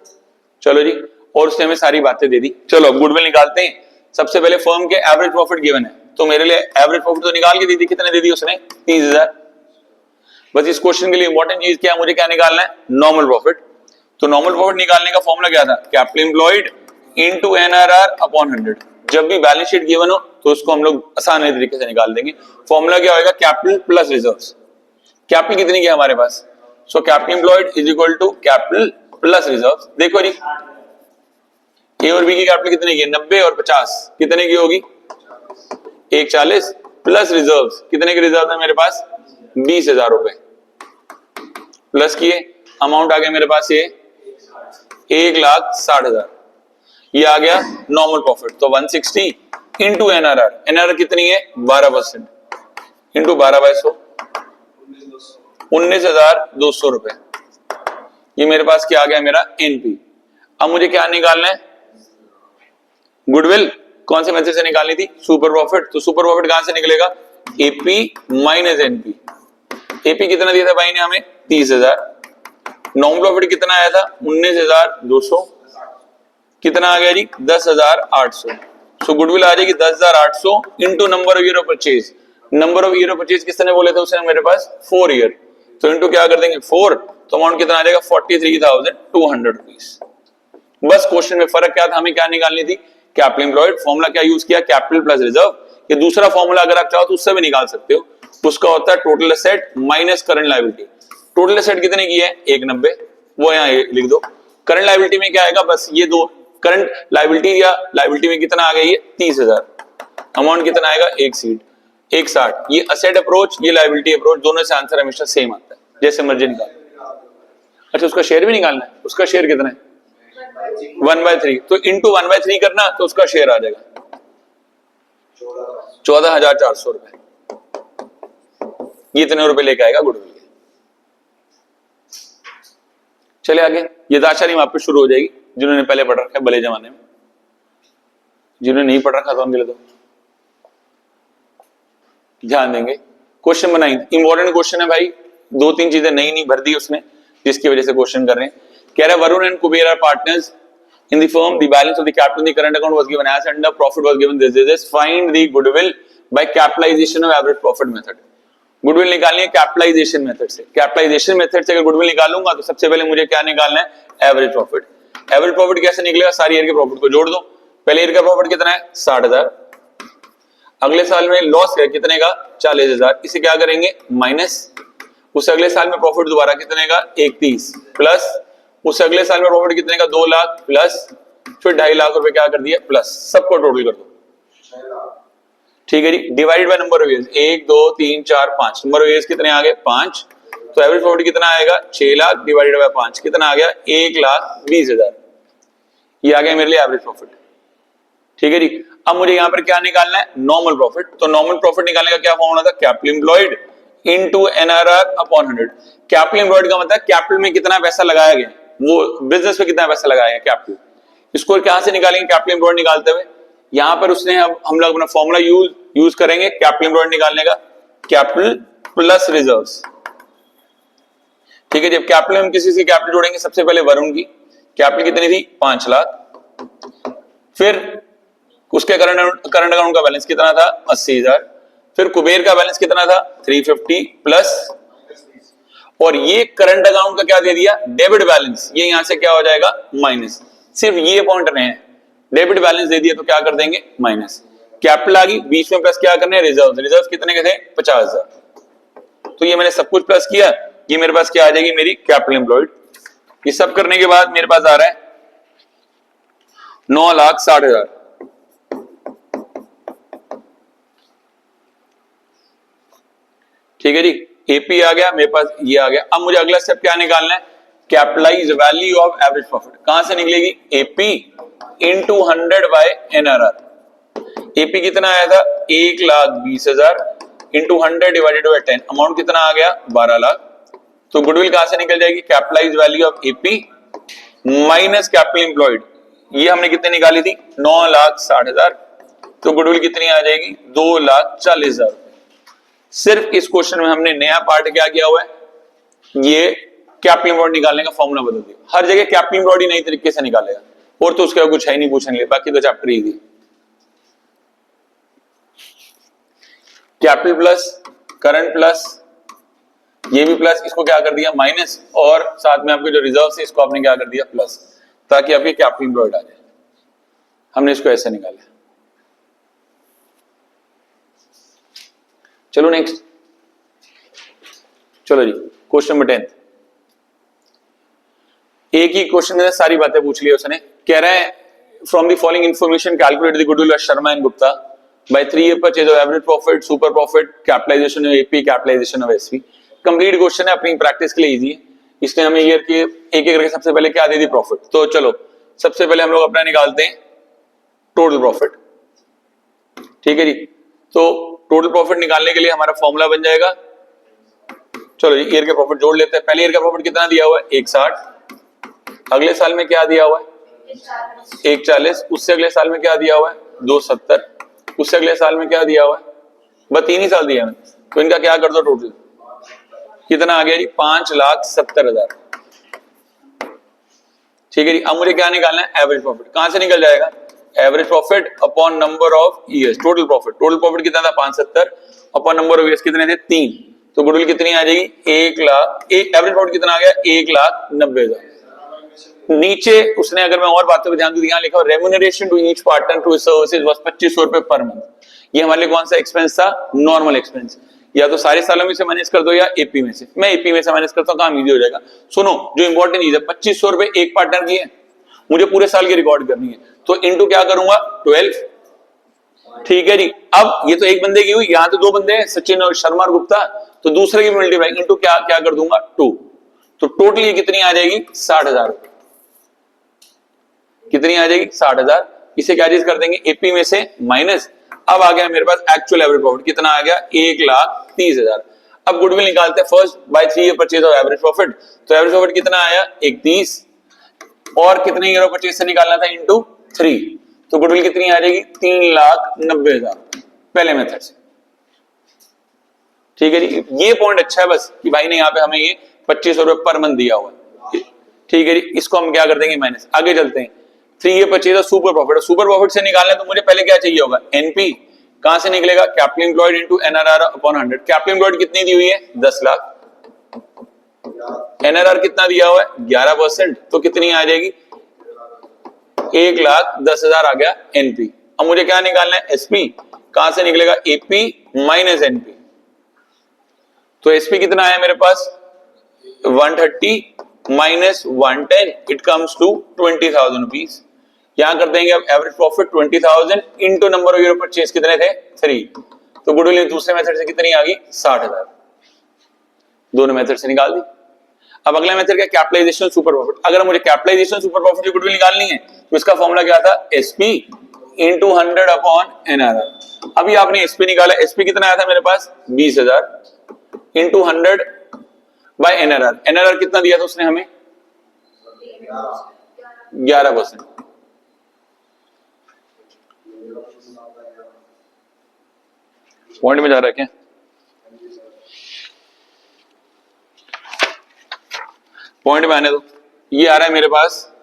Speaker 1: चलो जी, और उसने हमें सारी बातें दे दी। चलो अब गुडविल निकालते हैं। सबसे पहले फर्म के एवरेज प्रॉफिट गिवन है, तो मेरे लिए एवरेज प्रॉफिट तो निकाल के दी थी, कितने दे दी उसने 30,000। बस इस क्वेश्चन के लिए इंपॉर्टेंट चीज क्या है, मुझे क्या निकालना है नॉर्मल प्रॉफिट। तो नॉर्मल प्रॉफिट निकालने का फॉर्मूला क्या था capital employed into NRR upon 100। जब भी बैलेंस शीट गिवन हो तो उसको हम लोग आसान तरीके से निकाल देंगे। फॉर्मूला क्या होगा कैपिटल प्लस रिजर्व्स। कैपिटल कितनी की है हमारे पास, so capital employed is equal to capital plus reserves. देखो जी ए और बी की कैपिटल कितने की है 90 और 50, कितने की होगी 140 प्लस रिजर्व्स, कितने के रिजर्व है मेरे पास 20,000 रुपए, प्लस किए अमाउंट आ गया मेरे पास ये 1,60,000। ये आ गया नॉर्मल प्रॉफिट, तो 160 इंटू एनआरआर, एनआरआर कितनी है 12% इंटू 12/100 19,200 रुपए। ये मेरे पास क्या आ गया मेरा एनपी। अब मुझे क्या निकालना है, गुडविल। कौन से मेथड से निकालनी थी, सुपर प्रॉफिट। तो सुपर प्रॉफिट कहां से निकलेगा, एपी माइनस एनपी। एपी कितना दिया था भाई ने हमें 30,000, नॉन प्रॉफिट कितना आया था 19,200, कितना आ गया जी 10,800। सो गुडविल आ जाएगी 10,800 into number of year of purchase. Number of year of purchase किसने बोले थे उसने मेरे पास 4 ईयर, तो इंटू क्या कर देंगे 4, तो अमाउंट कितना आ जाएगा 43,200 रुपीस। बस क्वेश्चन में फर्क क्या था, हमें क्या निकालनी थी, कैपिटल एम्प्लॉयड। फॉर्मूला क्या यूज किया, कैपिटल प्लस रिजर्व। ये दूसरा फॉर्मूला अगर आप चाहो तो उससे भी निकाल सकते हो, उसका होता है total asset minus current liability. Total asset कितने की है 190, वो यहाँ लिख दो। करंट लायबिलिटी में क्या आएगा, बस ये दो, करंट लायबिलिटी या लायबिलिटी में कितना आ गया ये 30,000, अमाउंट कितना आएगा 160। ये असेट अप्रोच, ये लायबिलिटी अप्रोच, दोनों से आंसर हमेशा सेम आता है, जैसे मर्जी निकाल। अच्छा उसका शेयर भी निकालना है, उसका शेयर कितना है 1/3, तो इंटू 1/3 करना, तो उसका शेयर आ जाएगा 14,400 रुपए। ये इतने रुपए लेके आएगा गुडविल के। चले आगे, ये दाशारी वहां पे शुरू हो जाएगी जिन्होंने पहले पढ़ रखा है भले जमाने में, जिन्होंने नहीं पढ़ रखा तो उनके लिए तो ध्यान देंगे। क्वेश्चन बनाएंगे, इंपॉर्टेंट क्वेश्चन है भाई, 2-3 चीजें नई नहीं भर दी उसने, जिसकी वजह से क्वेश्चन कर रहे हैं। कह रहा है Varun and Kuber are partners in the firm, the balance of the capital in the current account was given as and the profit was given this, find the goodwill by capitalization of average profit method. Goodwill निकालनी है कैपिटलाइजेशन मेथड से। कैपिटलाइजेशन मेथड से अगर गुडविल निकालूंगा तो सबसे पहले मुझे क्या निकालना है, एवरेज प्रॉफिट। एवरेज प्रॉफिट कैसे निकलेगा, सारी ईयर के प्रॉफिट को जोड़ दो। पहले ईयर का प्रॉफिट कितना है 60,000, अगले साल में लॉस है कितने का 40,000, इसे क्या करेंगे माइनस, उस अगले साल में प्रॉफिट दोबारा कितने का 31, प्लस उस अगले साल में प्रॉफिट कितने का 2 लाख, प्लस फिर 2.5 लाख रुपए क्या कर दिया प्लस, सबको टोटल कर दो। ठीक है जी, divided by number of years, 1 2 3 4 5, number of years कितने आ गए 5, तो एवरेज प्रॉफिट कितना आएगा 6 लाख डिवाइडेड बाय 5 कितना आ गया 1,20,000। ये आ गया मेरे लिए एवरेज प्रॉफिट। ठीक है जी, अब मुझे यहां पर क्या निकालना है, नॉर्मल प्रॉफिट। तो नॉर्मल प्रॉफिट निकालने का क्या फॉर्मूला था, capital employed into NRR upon 100। Capital employed का मतलब कैपिटल में कितना पैसा लगाया गया, वो बिजनेस में कितना पैसा लगाया गया कैपिटल, इसको कहां से निकालेंगे कैपिटल एम्प्लॉयड निकालते हुए, यहां पर उसने अब हम लोग अपना फॉर्मूला यूज करेंगे कैपिटल एम्प्लॉयड निकालने का, कैपिटल प्लस रिजर्व्स। ठीक है, जब कैपिटल हम किसी से कैपिटल जोड़ेंगे, सबसे पहले वरुण की कैपिटल कितनी थी 5 लाख, फिर उसके करंट अकाउंट का बैलेंस कितना था 80,000, फिर कुबेर का बैलेंस कितना था 350 प्लस, और ये करंट अकाउंट का क्या दे दिया डेबिट बैलेंस, ये यहां से क्या हो जाएगा माइनस। सिर्फ ये पॉइंट रहे हैं, डेबिट बैलेंस दे दिया तो क्या कर देंगे माइनस, कैपिटल आ गई बीच में, प्लस क्या करने रिजर्व, रिजर्व कितने के थे 50,000। तो ये मैंने सब कुछ प्लस किया, ये मेरे पास क्या आ जाएगी मेरी कैपिटल एम्प्लॉयड। ये सब करने के बाद मेरे पास आ रहा है 9,60,000। ठीक है जी, एपी आ गया मेरे पास, ये आ गया। अब मुझे अगला स्टेप क्या निकालना है, capitalize value of average profit. कहां से निकलेगी, AP into 100 by NRR. AP कितना आया था 1,20,000 इंटू 100 डिवाइडेड बाय 10, अमाउंट कितना आ गया 12 लाख। तो गुडविल कहां से निकल जाएगी, capitalize value of AP minus capital employed, ये हमने कितने निकाली थी 9,60,000, तो गुडविल कितनी आ जाएगी 2,40,000। सिर्फ इस क्वेश्चन में हमने नया पार्ट क्या किया हुआ है, ये कैपिटल एम्प्लॉयड निकालने का फॉर्मूला बदल दिया। हर जगह कैपिटल एम्प्लॉयड ही नई तरीके से निकालेगा, और तो उसका कुछ है नहीं पूछने के लिए, बाकी तो चैप्टर ही थी। कैपिटल प्लस करंट प्लस, ये भी प्लस, इसको क्या कर दिया माइनस, और साथ में आपके जो रिजर्व है इसको आपने क्या कर दिया प्लस, ताकि आपके कैपिटल एम्प्लॉयड आ जाए। हमने इसको ऐसे निकाला। चलो नेक्स्ट, चलो जी क्वेश्चन नंबर 10। एक ही क्वेश्चन में सारी बातें पूछ ली उसने। कह रहा है from the following information calculate the goodwill of Sharma and Gupta by 3 year purchase of average profit, super profit, capitalization of AP, capitalization of SP. Complete question है, अपनी प्रैक्टिस के लिए इजी है। इसने हमें ईयर के एक एक करके सबसे पहले क्या दे दी प्रॉफिट। तो चलो सबसे पहले हम लोग अपना निकालते हैं टोटल प्रॉफिट। ठीक है जी, तो टोटल प्रॉफिट निकालने के लिए हमारा फॉर्मूला बन जाएगा, चलो ईयर के प्रॉफिट जोड़ लेते हैं। पहले ईयर का प्रॉफिट कितना दिया हुआ है 160, अगले साल में क्या दिया हुआ है 140, उससे अगले साल में क्या दिया हुआ है 270, उससे अगले साल में क्या दिया हुआ है, बस 3 ही साल दिया है। तो इनका क्या कर दो टोटल, कितना आ गया जी 5,70,000। ठीक है जी। अब मुझे क्या निकालना है एवरेज प्रॉफिट। कहां से निकल जाएगा, average profit upon number of years, total profit. Total profit कितना था 570 अपॉन नंबर ऑफ ईयर्स कितने थे 3, तो गुडविल कितनी आ जाएगी 1 लाख। एवरेज प्रॉफिट कितना आ गया 1,90,000। नीचे उसने, अगर मैं और बातों पर ध्यान दूं, यहां लिखा remuneration to each partner to services was 2500 रुपए पर मंथ। ये हमारे लिए कौन सा एक्सपेंस था, नॉर्मल एक्सपेंस। या तो सारे सालों में से माइनस कर दो या एपी में से। मैं एपी में से माइनस करता हूं, काम इजी हो जाएगा। सुनो, जो इंपॉर्टेंट चीज है 2500 रुपए एक पार्टनर की है, मुझे पूरे साल की रिकॉर्ड करनी है, तो इनटू क्या करूंगा 12। ठीक है जी। अब ये तो एक बंदे की हुई, यहां तो 2 बंदे हैं, सचिन और शर्मा और गुप्ता, तो दूसरे की मल्टीप्लाई इनटू क्या क्या कर दूंगा 2। तो टोटल ये कितनी आ जाएगी 60,000। कितनी आ जाएगी 60,000। इसे क्या चीज कर देंगे एपी में से माइनस। अब आ गया मेरे पास एक्चुअल एवरेज प्रॉफिट, कितना आ गया 1,30,000। अब गुडविल निकालते हैं first by 3 year purchase of average profit. तो एवरेज प्रॉफिट कितना आया 31, और कितने ईयर ऑफ परचेज से निकालना था इनटू 3, तो गुडविल कितनी आ जाएगी 3,90,000 पहले मेथड से। ठीक है जी। ये पॉइंट अच्छा है बस कि भाई ने यहाँ पे हमें ये 2500 रुपए पर मंथ दिया हुआ है। ठीक है जी। इसको हम क्या कर देंगे माइनस। आगे चलते हैं, 3 year purchase of super profit. Super profit से निकालना तो मुझे पहले क्या चाहिए होगा एनपी। कहां से निकलेगा, capital employed into NRR upon 100। Capital employed कितनी दी हुई है 10 लाख, एनआरआर कितना दिया हुआ है 11%, तो कितनी आ जाएगी 1,10,000 आ गया एनपी। अब मुझे क्या निकालना है एसपी। कहां से निकलेगा एपी माइनस एनपी। तो एसपी कितना आया मेरे पास 130 minus 110, it comes to 20,000 rupees. यहां कर देंगे अब average profit 20,000 into number of year purchase कितने थे 3, तो गुडविल दूसरे मेथड से कितनी आ गई 60,000। दोनों मेथड से निकाल दी। अब अगला मेथड क्या, कैपिटलाइजेशन सुपर प्रॉफिट। अगर मुझे कैपिटलाइजेशन सुपर प्रॉफिट की गुडविल निकालनी है तो इसका फॉर्मूला क्या था एसपी इनटू 100 अपॉन एनआरआर। अभी आपने एसपी निकाला, एसपी कितना आया था मेरे पास 20,000 इनटू 100 बाय एनआरआर। एनआरआर कितना दिया था उसने हमें 11%। पॉइंट में जा रहा है क्या, पॉइंट में आने दो। ये आ रहा है मेरे पास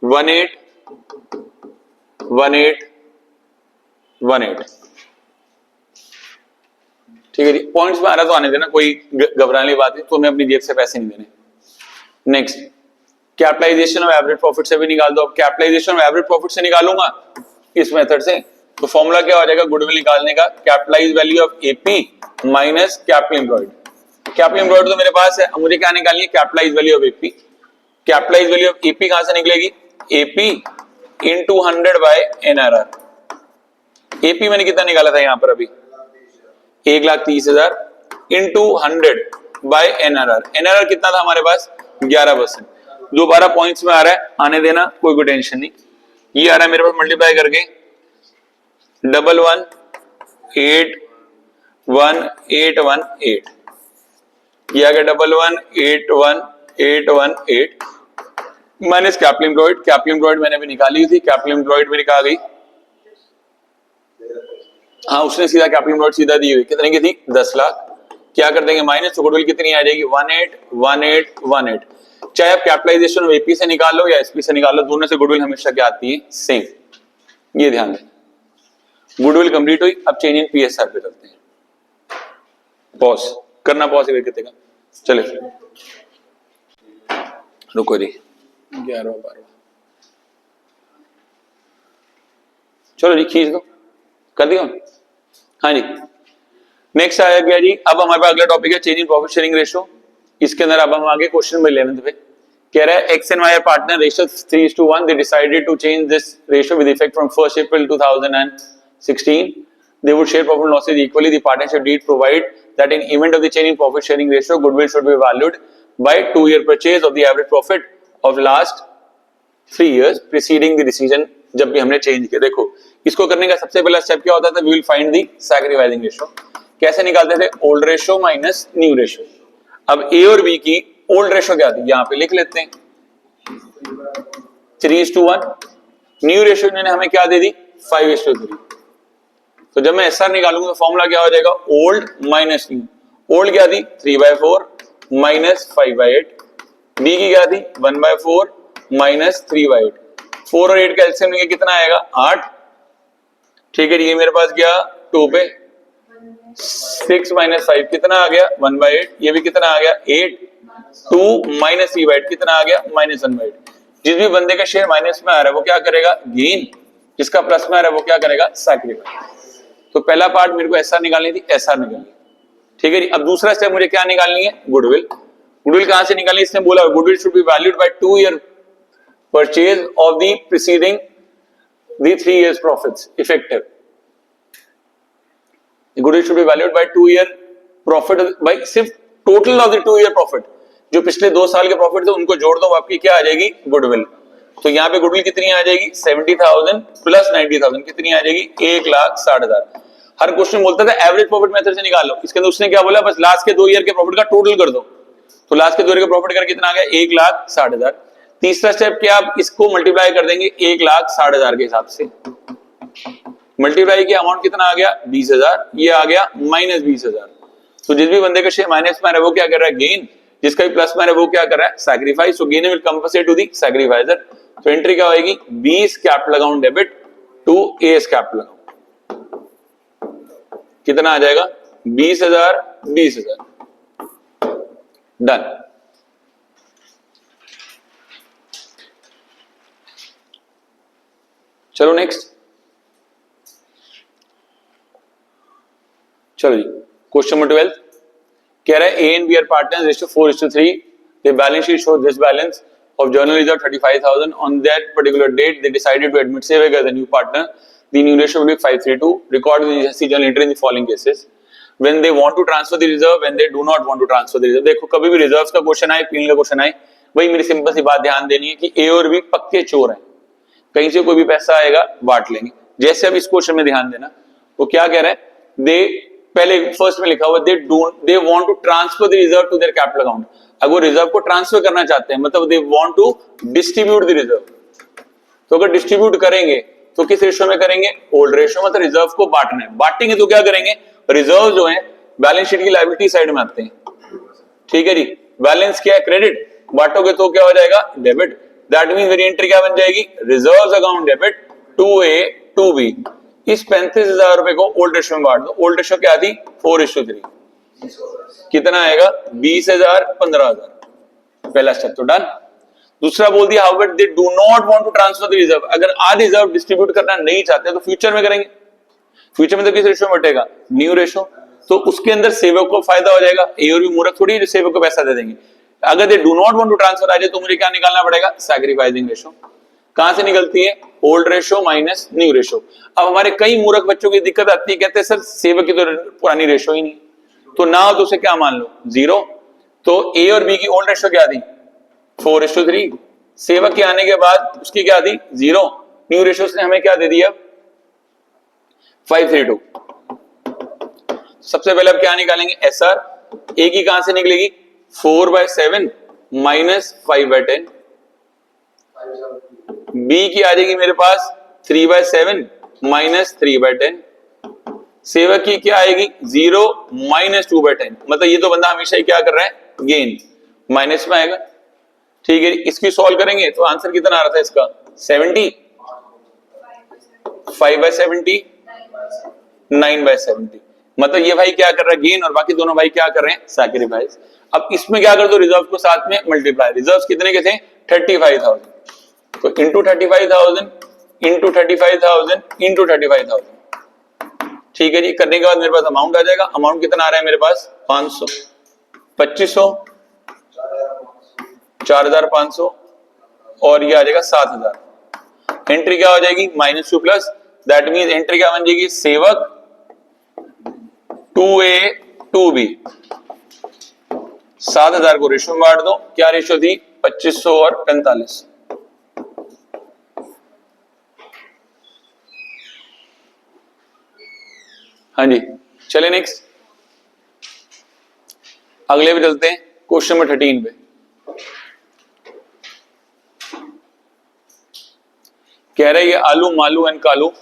Speaker 1: 181818। ठीक है जी। पॉइंट्स में आ रहा तो आने देना, कोई घबराने की बात नहीं, तो हमें अपनी जेब से पैसे नहीं देने। Next, capitalization of average profit से भी निकाल दो। अब कैपिटलाइजेशन ऑफ एवरेज प्रॉफिट से निकालूंगा इस मेथड से, तो फॉर्मूला क्या हो जाएगा गुडविल निकालने का, capitalize value of AP minus capital employed. Capital employed तो मेरे पास है, मुझे क्या निकालनी है capitalize value of AP. Capitalize value of AP कहां से निकलेगी AP into 100 by NRR. AP मैंने कितना निकाला था यहां पर अभी 1,30,000 इनटू 100 बाय एनआरआर। एनआरआर कितना था हमारे पास 11%। दोबारा पॉइंट्स में आ रहा है, आने देना, कोई टेंशन नहीं। ये आ रहा है मेरे पास मल्टीप्लाई करके 11,8,1,818। ये आ गया 11,8,1,818 minus capital employed. Capital employed मैंने भी निकाली थी, कैपिटल एम्प्लॉयड मेरी कहा गई, हाँ उसने सीधा कैपिटल एम्प्लॉयड सीधा दी हुई, कितने की थी 10 लाख। क्या कर देंगे माइनस, तो गुडविल कितनी आ जाएगी 18,18,18। चाहे आप कैपिटलाइजेशन एपी से निकाल लो या एसपी से निकाल लो, दोनों से गुडविल हमेशा क्या आती है सेम, ये ध्यान दें। गुडविल कंप्लीट हुई, अब चेंज इन पीएसआर पे करते हैं। पॉज करना, पॉज कितने का चले, रुको जी 11-12, चलो जी खींच दो, कर दिया। हाँ जी, नेक्स्ट आ गया जी। अब हमारे पास अगला टॉपिक है change in profit sharing ratio. इसके अंदर अब हम आगे क्वेश्चन में लेने पे कह रहा है X and Y partner ratio 3:1, they decided to change this ratio with effect from 1st April 2016. They would share profit and losses equally. The partnership deed provide that in event of the change in profit sharing ratio, goodwill should be valued by 2-year purchase of the average profit of last 3 years preceding the decision. जब भी हमने चेंज किया, देखो इसको करने का सबसे पहला स्टेप क्या होता था, we will find the sacrificing ratio. कैसे निकालते थे, old ratio minus new ratio. अब ए और बी की ओल्ड रेशो क्या थी, यहां पे लिख लेते हैं 3:1। न्यू रेशो इन्होंने हमें क्या दे दी 5:3। तो जब मैं एसआर निकालूंगा तो फॉर्मूला क्या हो जाएगा, ओल्ड माइनस न्यू। ओल्ड क्या थी 3/4 माइनस 5/8, बी की क्या थी 1/4 माइनस 3/8। 4 और 8 का एलसीएम लेंगे कितना आएगा 8। ठीक है, ये मेरे पास गया 2 पे, 6 माइनस 5 कितना आ गया 1/8, ये भी कितना आ गया 8, 2 माइनस 3/8 कितना आ गया -1/8। जिस भी बंदे का शेयर माइनस में आ रहा है वो क्या करेगा गेन, जिसका प्लस में आ रहा है वो क्या करेगा सैक्रिफाइस। तो पहला पार्ट मेरे को एसआर निकालनी थी, एसआर निकालनी। ठीक है जी, अब दूसरा स्टेप मुझे क्या निकालनी है, गुडविल। गुडविल कहां से निकालनी, इसने बोला goodwill should be valued bye 2 year purchase of the preceding the 3 years profits effective. Goodwill should be valued bye 2 year profit, भाई सिर्फ total of the 2 year profit, जो पिछले 2 साल के प्रॉफिट थे उनको जोड़ दो, आपकी क्या आ जाएगी गुडविल। तो यहाँ पे गुडविल कितनी आ जाएगी 70,000 प्लस 90,000 कितनी आ जाएगी 1,60,000। हर क्वेश्चन बोलता था एवरेज प्रॉफिट मेथड से निकाल लो, इसके अंदर उसने क्या बोला बस लास्ट के 2 ईयर के प्रॉफिट का टोटल कर दो। तो लास्ट के 2 ईयर का प्रॉफिट कर कितना आ गया 1,60,000। तीसरा स्टेप क्या, आप इसको मल्टीप्लाई कर देंगे 1,60,000 के हिसाब से। मल्टीप्लाई किया अमाउंट कितना आ गया 20,000, ये आ गया -20,000। तो जिस भी बंदे का शेयर माइनस में आ रहा है वो क्या कर रहा है गेन, जिसका भी प्लस में आ रहा है वो क्या कर रहा है sacrifice. So gain will compensate to the sacrificer. तो एंट्री क्या होगी 20 capital account debit to AS capital account. कितना आ जाएगा 20,000 20,000 डन। चलो नेक्स्ट, चलो जी क्वेश्चन नंबर 12 कह रहा है A and B are partners ratio 4:3। The balance sheet shows this balance of journal reserve 35,000 on that particular date they decided to admit Sevak as a new partner. The new ratio will be 5:3. Record the GST journal entry in the following cases when they want to transfer the reserve, when they do not want to transfer the reserve। देखो कभी भी रिजर्व्स का क्वेश्चन आए, पीएनएल का क्वेश्चन आए, वही मेरी सिंपल सी बात ध्यान देनी है कि ए और बी पक्के चोर हैं, कहीं से कोई भी पैसा आएगा बांट लेंगे। जैसे अब इस क्वेश्चन में ध्यान देना, वो क्या कह रहे हैं दे, पहले फर्स्ट में लिखा हुआ they want to transfer the reserve to their capital account. अगर वो रिजर्व को ट्रांसफर करना चाहते हैं मतलब they want to distribute the reserve. तो अगर डिस्ट्रीब्यूट करेंगे तो किस रेशियो में करेंगे ओल्ड रेशियो, मतलब रिजर्व को बांटना है। बांटेंगे तो क्या करेंगे, रिजर्व जो है बैलेंस शीट की लायबिलिटी साइड में आते हैं। ठीक है जी, बैलेंस क्या है क्रेडिट, बांटोगे तो क्या हो जाएगा डेबिट। दैट मींस मेरी एंट्री क्या बन जाएगी reserves account debit 2A 2B। इस 35,000 रुपए को ओल्ड रेशियो में बांट दो। ओल्ड रेशियो क्या थी 4:3, कितना आएगा 20,000 15,000। पहला स्टेप तो डन। दूसरा बोल दिया how they do not want to transfer the reserve, अगर आज रिजर्व डिस्ट्रीब्यूट करना नहीं चाहते तो फ्यूचर में करेंगे। फ्यूचर में तो किस रेशियो में बटेगा न्यू रेशियो, तो उसके अंदर सेवक को फायदा हो जाएगा। ए और भी मूर्ख थोड़ी जो सेवक को पैसा दे देंगे। अगर they do not want to transfer आ जाए तो मुझे क्या निकालना पड़ेगा सैक्रिफाइसिंग रेशियो। कहां से निकलती है old ratio minus new ratio. अब हमारे कई मूर्ख बच्चों की दिक्कत आती है, कहते हैं सर सेवक की तो पुरानी रेशियो ही नहीं, तो ना हो तो उसे क्या मान लो 0। तो ए और बी की ओल्ड रेशियो क्या थी 4:3, सेवक के आने के बाद उसकी क्या थी 0, न्यू रेशियो ने हमें क्या दे दिया 5:3। सबसे पहले अब क्या निकालेंगे एसआर। ए की कहां से निकलेगी 4/7 माइनस 5/10। बी की आ जाएगी मेरे पास 3/7 माइनस 3/10। सेवक की क्या आएगी 0 माइनस 2/10। मतलब ये तो बंदा हमेशा ही क्या कर रहा है गेन, माइनस में आएगा। ठीक है, इसकी सॉल्व करेंगे तो आंसर कितना आ रहा था इसका 70, 5/70 9/70। मतलब ये भाई क्या कर रहा है गेन और बाकी दोनों भाई क्या कर रहे हैं सैक्रिफाइस। अब इसमें क्या कर दो रिजर्व को साथ में मल्टीप्लाई। रिजर्व कितने के थे 35,000, तो इंटू 35,000 इंटू 35,000 इंटू 35,000। ठीक है जी, करने के बाद मेरे पास अमाउंट आ जाएगा। अमाउंट कितना आ रहा है मेरे पास 500, 2500 4,500 और ये आ जाएगा 7,000। एंट्री क्या हो जाएगी -2 प्लस, दैट मींस एंट्री क्या बन जाएगी सेवक 2A 2B। 7,000 को रेशियो में बांट दो, क्या रेशियो थी 2500 और 45। हाँ जी, चले नेक्स्ट, अगले पे चलते हैं क्वेश्चन नंबर 13 पे। कह रहे ये आलू Malu and Kalu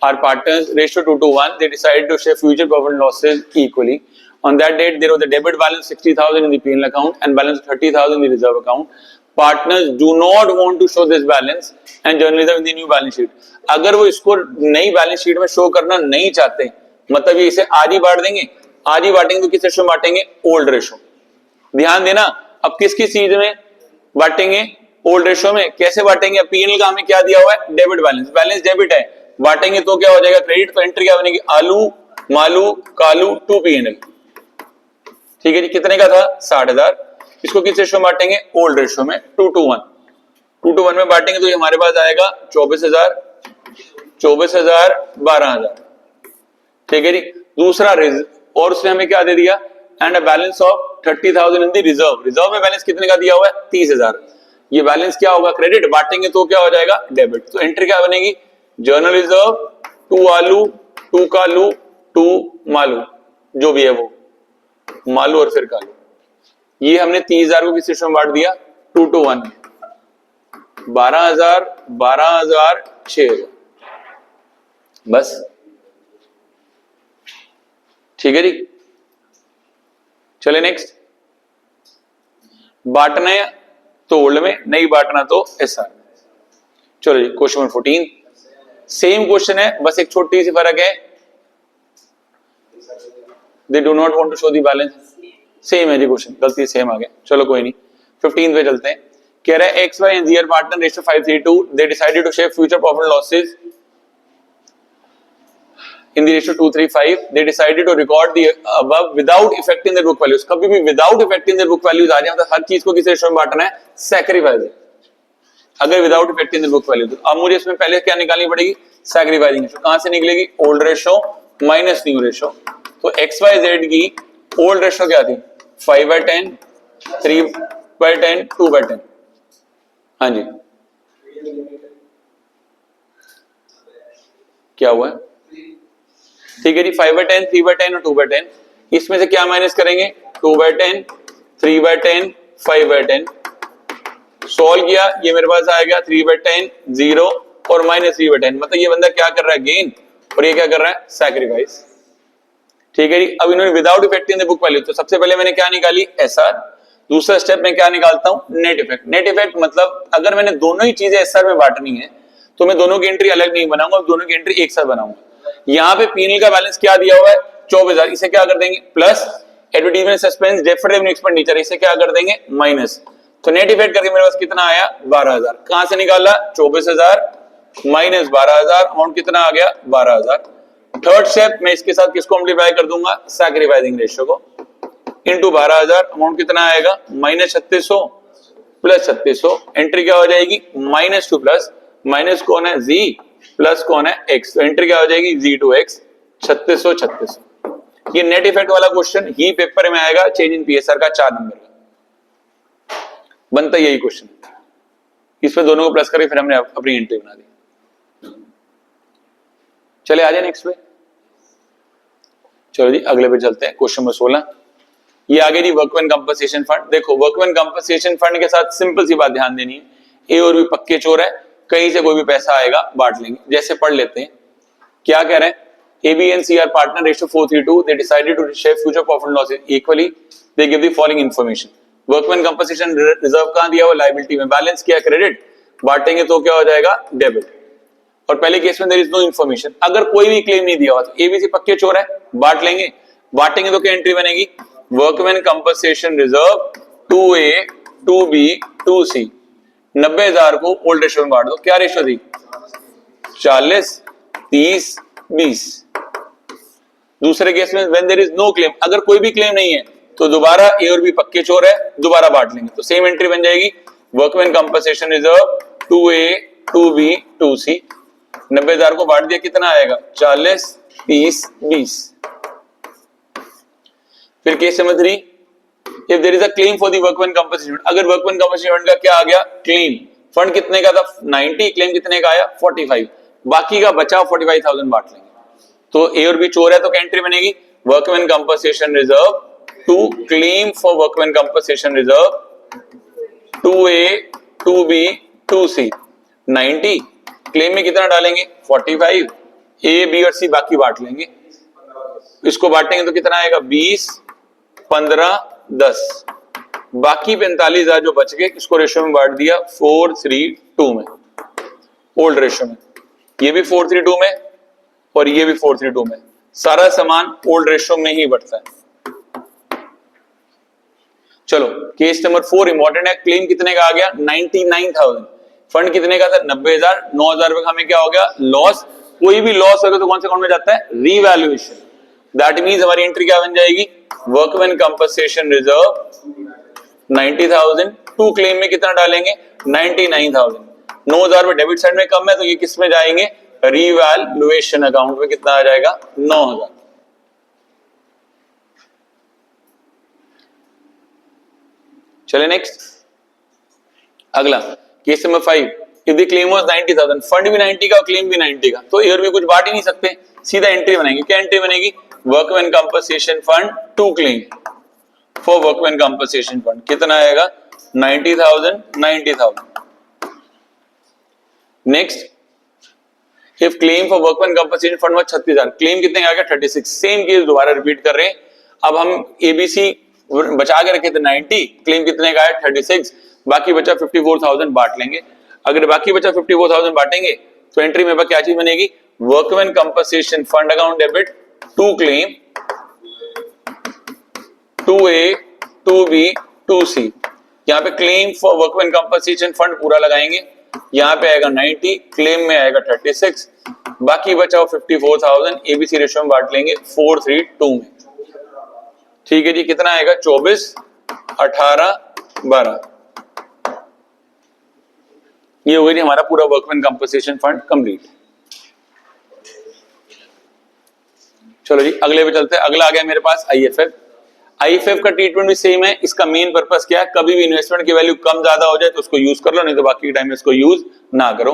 Speaker 1: are partners, ratio 2:1. They decided to share future profit and losses equally. On that date, there was a debit balance 60,000 in the P&L account and balance 30,000 in the reserve account. Partners do not want to show this balance and journalism in the new balance sheet. अगर वो इसको नई बैलेंस शीट में शो करना नहीं चाहते, मतलब ये इसे आज ही बांट देंगे, आज ही बांटेंगे तो किस रेशो में बांटेंगे? Old ratio. ध्यान देना, अब किस किस चीज में बांटेंगे? ओल्ड रेशो में। कैसे बांटेंगे? पीएनएल का हमें क्या दिया हुआ है? डेबिट बैलेंस, बैलेंस डेबिट है, बांटेंगे तो क्या हो जाएगा? क्रेडिट। तो एंट्री क्या बनेगी? आलू मालू कालू टू पीएनएल। ठीक है जी, कितने का था? 60,000। इसको किस रेशो में बांटेंगे? ओल्ड रेशो में, 2:1। 2:1 में बांटेंगे तो हमारे पास आएगा 24,000, 24,000, 12,000। ठीक है जी। दूसरा और उसने हमें क्या दे दिया? And a balance of 30,000 in the reserve. Reserve में बैलेंस कितने का दिया हुआ है? 30,000। ये बैलेंस क्या होगा? क्रेडिट। बांटेंगे तो क्या हो जाएगा? डेबिट। तो एंट्री क्या बनेगी? जर्नल रिजर्व 2 आलू 2 कालू 2 मालू, जो भी है वो मालू और फिर कालू। ये हमने 30,000 को किस रेशो में बांट दिया? 2:1 में। 12,000, 12,000, 6,000, बस। ठीक है जी। चले नेक्स्ट। बांटना है तो ओल्ड में, नहीं बांटना तो एसआर। चलो जी, क्वेश्चन नंबर 14 सेम क्वेश्चन है, बस एक छोटी सी फर्क है। They do not want to show the balance. Same है जी क्वेश्चन, गलती सेम आ गया। चलो कोई नहीं, 15 पे चलते हैं। कह रहा है X Y and GR partner ratio 5:3:2। They decided to share future profit losses in the ratio 2:3:5. They decided to record the above without affecting their book values. कभी भी without affecting their book values आ जाए, मतलब हर चीज को किस रेशियो में बांटना है? सैक्रिफाइस। अगर without affecting the book value, तो अब मुझे इसमें पहले क्या निकालनी पड़ेगी? Sacrificing ratio. कहां से निकलेगी? Old ratio minus new ratio. तो एक्स वाई जेड की ओल्ड रेशो क्या थी? 5/10, 3/10, 2/10। हाँ जी, क्या हुआ है? ठीक है जी, 5/10, 3/10 और 2/10। इसमें से क्या माइनस करेंगे? 2/10, 3/10, 5/10। सॉल्व किया, ये मेरे पास आएगा 3/10, 0 और -3/10। मतलब ये बंदा क्या कर रहा है? गेन, और ये क्या कर रहा है? सैक्रिफाइस। ठीक है जी। अब इन्होंने without affecting the book value, तो सबसे पहले मैंने क्या निकाली? एसआर। दूसरा स्टेप में क्या निकालता हूं? Net effect. नेट इफेक्ट मतलब अगर मैंने दोनों ही चीजें एसआर में बांटनी है तो मैं दोनों की एंट्री अलग नहीं बनाऊंगा, दोनों की एंट्री एक साथ बनाऊंगा। यहाँ पे पीएनएल का बैलेंस क्या दिया हुआ है? 24,000। इसे क्या कर देंगे? Plus advertisement suspense deferred revenue expenditure, इसे क्या कर देंगे? माइनस। तो नेट इफेक्ट करके मेरे पास कितना आया? 12,000। कहां से निकाला? 24,000 माइनस 12,000, अमाउंट कितना आ गया? 12,000। थर्ड स्टेप में इसके साथ किसको मल्टीप्लाई कर दूंगा? सैक्रिफाइसिंग रेशियो को, इंटू 12,000, अमाउंट कितना आएगा? -3600 प्लस 3600। एंट्री क्या हो जाएगी? -2 प्लस, माइनस कौन है? जी, प्लस कौन है? एक्स। तो एंट्री क्या हो जाएगी? Z2X 3600 3600। ये नेट इफेक्ट वाला क्वेश्चन ही पेपर में आएगा, चेंज इन पीएसआर का 4 नंबर का बनता यही क्वेश्चन। इसमें दोनों को प्लस करके फिर हमने अपनी एंट्री बना दी। चले आ जाए नेक्स्ट पे। चलो जी अगले पे चलते हैं, क्वेश्चन नंबर 16। ये आगे जी वर्कमैन कंपनसेशन फंड। देखो वर्कमैन कंपनसेशन फंड के साथ सिंपल सी बात ध्यान देनी है, ए और बी पक्के चोर है, कहीं से कोई भी पैसा आएगा बांट लेंगे। जैसे पढ़ लेते हैं, क्या कह रहे हैं? AB and C are partner ratio 4:3:2. They decided to share future profit and losses equally. They give the following information. Workman compensation reserve कहां दिया हुआ? लायबिलिटी में। बैलेंस क्या? क्रेडिट। बांटेंगे तो क्या हो जाएगा? डेबिट। और पहले केस में देयर इज नो इंफॉर्मेशन। अगर कोई भी क्लेम नहीं दिया हुआ तो एबीसी पक्के चोर है, बांट लेंगे। बांटेंगे तो क्या एंट्री बनेगी? Workman compensation reserve 2A 2B 2C। 90,000 को ओल्ड रेशियो में बांट दो। क्या रेशियो थी? 40 30 20। दूसरे केस में when there is no claim, अगर कोई भी क्लेम नहीं है तो दोबारा ए और बी पक्के चोर है, दोबारा बांट लेंगे। तो सेम एंट्री बन जाएगी workman compensation reserve 2A 2B 2C। 90,000 को बांट दिया, कितना आएगा? 40 30 20। फिर case number 3, if there is a claim for the workman compensation, अगर वर्कमैन कंपनसेशन फंड का क्या आ गया? क्लेम। फंड कितने का था? 90, क्लेम कितने का आया? 45। बाकी का बचा 45,000 बांट लेंगे। तो ए और बी चोर है तो क्या एंट्री बनेगी? Workman compensation reserve to claim for workman compensation reserve 2A 2B 2C। 90 claim में कितना डालेंगे 45, ए बी और सी बाकी बांट लेंगे, इसको बांटेंगे तो कितना आएगा 20, 15, 10, बाकी 45,000 जो बच गए इसको रेशियो में बांट दिया 4:3:2 में, ओल्ड रेशियो में, ये भी 4:3:2 में और ये भी 4:3:2 में, सारा सामान ओल्ड रेशियो में ही बढ़ता है। चलो केस नंबर 4 इंपॉर्टेंट है, क्लेम कितने का आ गया 99,000, फंड कितने का था 90,000, 9,000 रुपए का हमें क्या हो गया लॉस, कोई भी लॉस होगा तो कौन से अकाउंट में जाता है रीवैल्यूएशन, दैट मींस हमारी एंट्री क्या बन जाएगी workman compensation reserve 90,000, to claim में कितना डालेंगे 99,000, 9,000 रुपए डेबिट साइड में कम है तो ये किस में जाएंगे रीवैल्यूएशन अकाउंट में, कितना आ जाएगा 9,000। चले नेक्स्ट, अगला case number 5, if the claim was 90,000, fund भी 90 का और क्लेम भी 90 का, तो एयर भी कुछ बांट ही नहीं सकते, सीधा एंट्री बनाएंगे, क्या एंट्री बनेगी workman compensation fund to claim, for workman compensation fund कितना आएगा 90,000, 90,000। Next, if claim for workman compensation fund was 36,000, claim कितने का आ गया 36, सेम केस दोबारा रिपीट कर रहे हैं, अब हम एबीसी बचा के रखे थे 90, क्लेम कितने का है 36, बाकी बचा 54,000 बांट लेंगे, अगर बाकी बचा 54,000 बांटेंगे तो एंट्री में क्या चीज बनेगी workman compensation fund account debit to claim 2A 2B 2C, यहाँ पे claim for workman compensation fund पूरा लगाएंगे, यहाँ पे आएगा 90, क्लेम में आएगा 36, बाकी बचा 54,000 एबीसी रेशियो में बांट लेंगे 4:3:2 में, ठीक है जी, कितना आएगा 24, 18, 12, ये हो गई हमारा पूरा वर्कमैन कंपनसेशन फंड कंप्लीट। चलो जी अगले पे चलते हैं, अगला आ गया मेरे पास आईएफएफ। आईएफएफ का ट्रीटमेंट भी सेम है, इसका मेन पर्पस क्या है, कभी भी इन्वेस्टमेंट की वैल्यू कम ज्यादा हो जाए तो उसको यूज कर लो, नहीं तो बाकी टाइम में इसको यूज ना करो।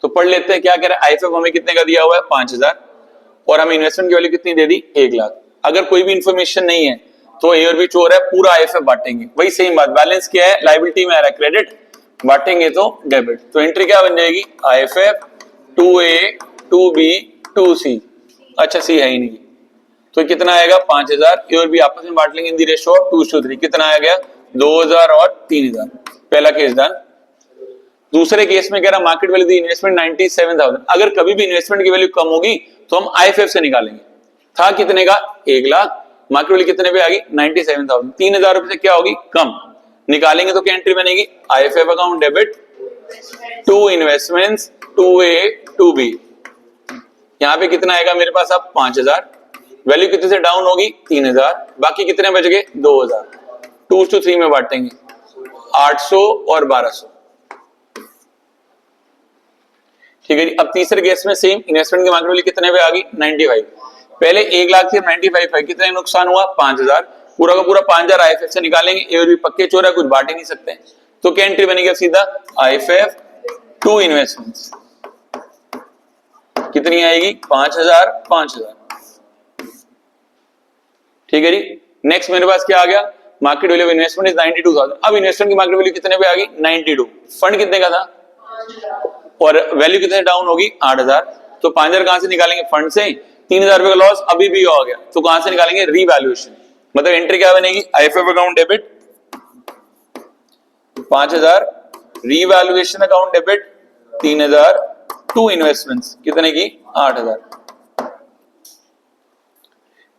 Speaker 1: तो पढ़ लेते हैं क्या कह रहा है, आईएफएफ हमें कितने का दिया हुआ है 5,000 और हमें इन्वेस्टमेंट की वैल्यू कितनी दे दी 1 लाख, अगर कोई भी इंफॉर्मेशन नहीं है तो ए और बी चोर है, पूरा आईएफएफ बांटेंगे, वही सेम बात, बैलेंस क्या है लायबिलिटी में आ रहा है क्रेडिट, बांटेंगे तो डेबिट, तो एंट्री क्या बन जाएगी आईएफएफ 2A 2B 2C, अच्छा सी है ही नहीं, तो कितना आएगा 5,000, ए और बी आपस में बांट लेंगे इन दी रेशियो ऑफ 2:3, कितना आ गया 2,000 और 3,000, पहला केस डन। दूसरे केस में कह रहा मार्केट वैल्यू दी इन्वेस्टमेंट 97,000, अगर कभी भी इन्वेस्टमेंट की वैल्यू कम होगी तो हम आईएफएफ से निकालेंगे, था कितने का 1 लाख, मार्केट वैल्यू कितने पे आ गई 97,000, 3,000 रुपए से क्या होगी कम, निकालेंगे तो क्या एंट्री बनेगी IFF account debit to investments 2A 2B, यहाँ पे कितना आएगा मेरे पास अब 5,000, वैल्यू कितने से डाउन होगी 3,000, बाकी कितने बच गए 2,000, 2:3 में बांटेंगे 800 और 1200, ठीक है जी। अब तीसरे केस में सेम इन्वेस्टमेंट की मार्केट वैल्यू कितने पे आ गई 95, पहले 1 लाख थी 95 है, कितने नुकसान हुआ 5,000, पूरा का पूरा 5,000 आईएफएफ से निकालेंगे, ए और बी पक्के चोर है कुछ बांट ही नहीं सकते, तो क्या एंट्री बनेगी सीधा आईएफएफ टू इन्वेस्टमेंट्स, कितनी आएगी 5,000 5,000, ठीक है जी। नेक्स्ट मेरे पास क्या आ गया market value of investment is 92,000, अब इन्वेस्टमेंट की मार्केट वैल्यू कितने पे आ गई 92, फंड कितने का था और वैल्यू कितने डाउन होगी 8,000, तो 5,000 कहां से निकालेंगे फंड से, 3,000 रुपए का लॉस अभी भी हो गया, तो कहां से निकालेंगे रीवैल्यूएशन, मतलब एंट्री क्या बनेगी IFF account debit 5,000, revaluation account debit 3,000, to investments कितने की 8,000,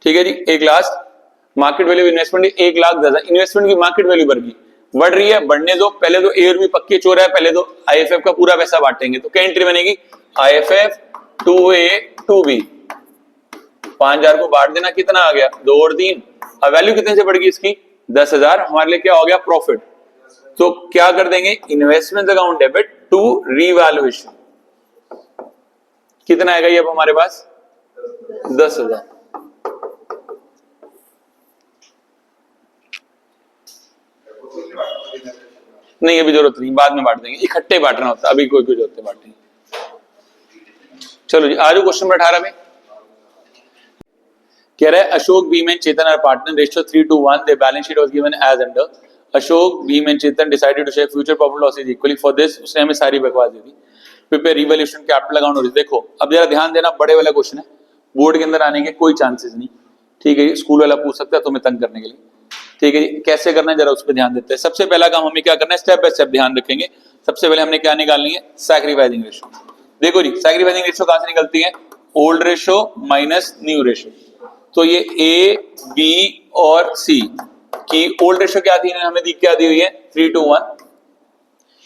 Speaker 1: ठीक है जी। एक last market value investment 1,10,000, investment की मार्केट वैल्यू बढ़ रही है, बढ़ने दो, पहले तो ए और बी पक्के चोर है, पहले तो आईएफएफ का पूरा पैसा बांटेंगे, तो क्या एंट्री बनेगी आईएफएफ 2A 2B, 5,000 को बांट देना, कितना आ गया 2 और 3, अब वैल्यू कितने से बढ़ गई इसकी 10,000, हमारे लिए क्या हो गया प्रॉफिट, तो क्या कर देंगे investment account debit to revaluation, कितना आएगा ये अब हमारे पास 10,000, नहीं अभी जरूरत नहीं, बाद में बांट देंगे, इकट्ठे बांटना होता है, अभी कोई जरूरत है बांटने। चलो जी आज क्वेश्चन नंबर 18 में कह रहा है Ashok Bhim and Chetan are partner, ratio 3:1, their balance sheet was given as under, Ashok Bhim and Chetan decided to share future profit losses equally, for this उसने हमें सारी बकवास दे दी, प्रिपेयर रिवैल्यूएशन कैपिटल अकाउंट और देखो अब जरा ध्यान देना, बड़े वाला क्वेश्चन है, बोर्ड के अंदर आने के कोई चांसेस नहीं, ठीक है जी। स्कूल वाला पूछ सकता है तुम्हें तंग करने के लिए, ठीक है जी। कैसे करना है जरा उस पर ध्यान देते हैं। सबसे पहला काम हमें क्या करना है, स्टेप बाय स्टेप ध्यान रखेंगे। सबसे पहले हमने क्या निकालनी है, सैक्रिफाइसिंग रेशियो। देखो जी सैक्रिफाइसिंग रेशियो कहां से निकलती है, old ratio minus new ratio. तो ये ए बी और सी की ओल्ड रेशियो क्या थी, हमें क्या दी हुई है 3:1,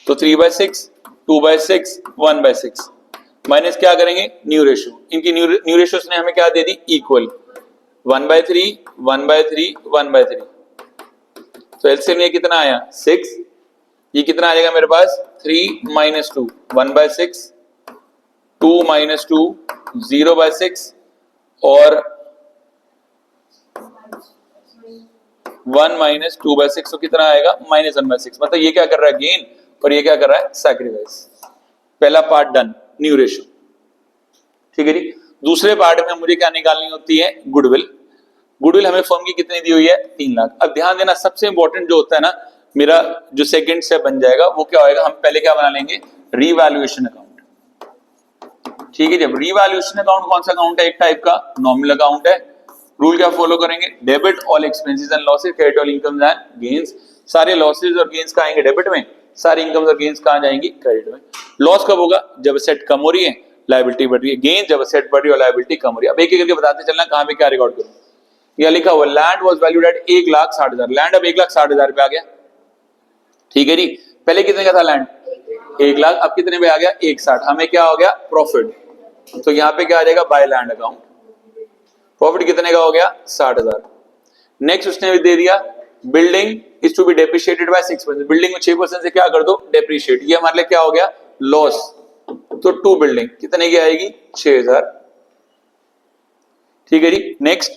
Speaker 1: तो 3/6, 2/6, 1/6 माइनस क्या करेंगे न्यू रेशियो। इनकी न्यू रेशियोस ने हमें क्या दे दी, इक्वल 1/3, 1/3, 1/3। तो एलसीएम ये कितना आया 6, ये कितना आ जाएगा मेरे पास 3 - 2, 1/6, 2 - 2, 0/6 और 1 - 2/6, तो कितना आएगा -1/6। मतलब ये क्या कर रहा है गेन और ये क्या कर रहा है सैक्रिफाइस। पहला पार्ट डन, न्यू रेशियो, ठीक है जी। दूसरे पार्ट में मुझे क्या निकालनी होती है, गुडविल। गुडविल हमें फर्म की कितनी दी हुई है 3 लाख। अब ध्यान देना सबसे इंपॉर्टेंट जो होता है ना, मेरा जो सेकंड स्टेप बन जाएगा वो क्या होएगा, हम पहले क्या बना लेंगे रीवैल्यूएशन अकाउंट, ठीक है। जब रीवैल्यूएशन अकाउंट कौन सा अकाउंट है, एक टाइप का नॉमिनल अकाउंट है। रूल क्या फॉलो करेंगे, debit all expenses and losses, credit all incomes and gains. सारे लॉसेस और गेन्स कहाँ आएंगे डेबिट में, सारी इनकम्स और गेन्स कहाँ जाएंगी क्रेडिट में। लॉस कब होगा, जब एसेट कम हो रही है लायबिलिटी बढ़ रही है, गेन जब एसेट बढ़ रही है लायबिलिटी कम हो रही है। अब एक एक करके बताते चलना कहां पे क्या रिकॉर्ड करूं। यह लिखा हुआ land was valued at 1,60,000, land अब 1,60,000 पे आ गया, ठीक है जी। पहले कितने का था लैंड 1 लाख, अब कितने पे आ गया 1,60। हमें क्या हो गया प्रॉफिट, तो यहाँ पे क्या आ जाएगा बाय लैंड अकाउंट। प्रॉफिट कितने का हो गया 60,000। नेक्स्ट उसने भी दे दिया building is to be depreciated by 6%, building में 6% से क्या कर दो डेप्रिशिएट, ये हमारे लिए क्या हो गया लॉस। तो 2 बिल्डिंग कितने की आएगी 6,000, ठीक है जी। नेक्स्ट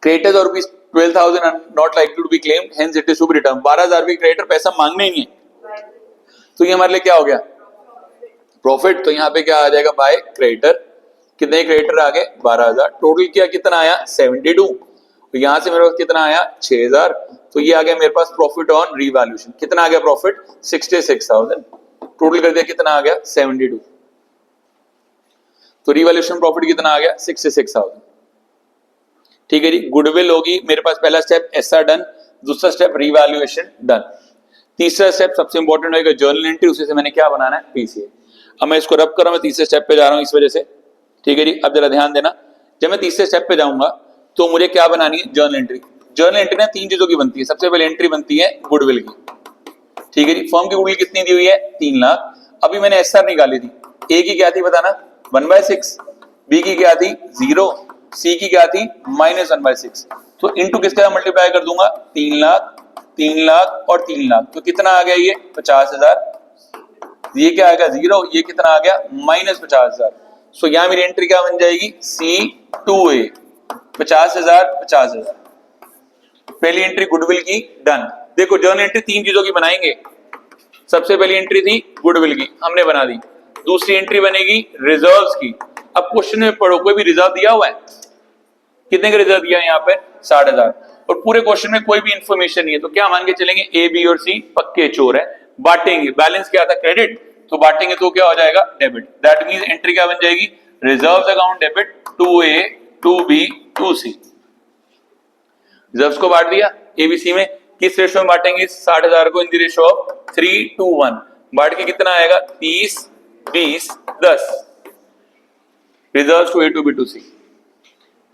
Speaker 1: क्रेडिटर्स और rupees 12,000 are not likely to be claimed, hence it is to be written. 12,000 भी क्रेडिटर पैसा मांगने ही नहीं है, तो ये हमारे लिए क्या हो गया प्रॉफिट। तो यहाँ पे क्या आ जाएगा बाय क्रेडिटर, कितने क्रेडिटर आ गए 12,000। टोटल किया कितना आया 72, तो यहां से मेरे पास कितना आया 6,000। तो ये आ गया मेरे पास प्रॉफिट ऑन रीवैल्यूएशन, कितना आ गया प्रॉफिट 66,000। टोटल कर दिया कितना आ गया 72, तो रिवैल्यूएशन प्रॉफिट कितना आ गया 66,000, ठीक है जी। गुडविल होगी मेरे पास, पहला स्टेप एसआर डन, दूसरा स्टेप रिवैल्यूएशन डन, तीसरा स्टेप सबसे इंपॉर्टेंट होगा जर्नल एंट्री, उसी से मैंने क्या बनाना है पीसीए। अब मैं इसको रब कर रहा हूं, मैं तीसरे स्टेप पे जा रहा हूं इस वजह से, ठीक है जी। अब जरा ध्यान देना, जब मैं तीसरे स्टेप पे जाऊंगा तो मुझे क्या बनानी है जर्नल एंट्री। जर्नल एंट्री ना 3 चीजों की बनती है। सबसे पहले एंट्री बनती है गुडविल की, ठीक है जी। फर्म की गुडविल कितनी दी हुई है 3 लाख। अभी मैंने एसआर निकाली थी, ए की क्या थी बताना 1/6, बी की क्या थी 0, सी की क्या थी -1/6। तो इनटू किसका मल्टीप्लाई कर दूंगा 3 लाख, 3 लाख और 3 लाख, तो कितना आ गया ये 50,000। ये क्या आएगा 0, ये कितना आ गया -50,000। सो यहां मेरी एंट्री क्या बन जाएगी C2A 50,000 50,000। पहली एंट्री गुडविल की डन। देखो जर्नल एंट्री 3 चीजों की बनाएंगे। सबसे पहली एंट्री थी गुडविल की, हमने बना दी। दूसरी एंट्री बनेगी रिजर्व्स की। अब क्वेश्चन में पढ़ो कोई भी रिजर्व दिया हुआ है, कितने का रिजर्व दिया है यहाँ पे 60,000, और पूरे क्वेश्चन में कोई भी इंफॉर्मेशन नहीं है, तो क्या मान के चलेंगे ए बी और सी पक्के चोर है। बांटेंगे, बैलेंस क्या था क्रेडिट, तो बांटेंगे तो क्या हो जाएगा डेबिट। दैट मींस एंट्री क्या बन जाएगी reserves account debit 2A 2B 2C। Reserves को बांट दिया एबीसी में, किस रेशो में बांटेंगे 60,000 को इन द रेशो ऑफ 3:1। बांट के कितना आएगा 30 20 10। Reserves to A to B to C।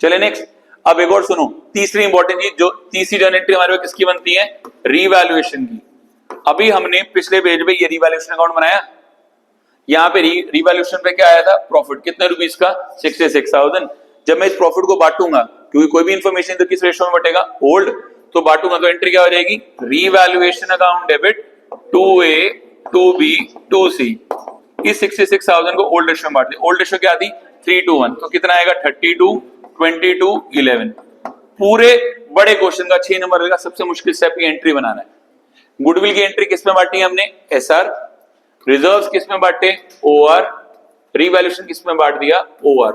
Speaker 1: चले नेक्स्ट। अब एक और सुनो, तीसरी इंपॉर्टेंट चीज, जो तीसरी जर्नल एंट्री हमारे किसकी बनती है रीवैल्यूएशन की। अभी हमने पिछले पेज पे ये रीवैल्यूएशन अकाउंट बनाया, यहाँ पे रीवैल्यूएशन पे क्या आया था प्रॉफिट कितने रुपीस का 66,000। जब मैं इस प्रॉफिट को बांटूंगा, क्योंकि कोई भी इंफॉर्मेशन तो किस रेशो में बटेगा ओल्ड, तो बांटूंगा तो एंट्री क्या हो जाएगी revaluation account debit 2A 2B 2C। इस 66,000 को ओल्ड रेशो में बांट दिया। ओल्ड रेशो क्या थी 3:1, तो कितना आएगा 32 22 11। पूरे बड़े क्वेश्चन का 6 नंबर का सबसे मुश्किल स्टेप की एंट्री बनाना है। गुडविल की एंट्री किस में बांटी हमने एसआर, रिजर्व्स किस में बांटे ओआर, रीवैल्यूएशन किस में बांट दिया ओआर।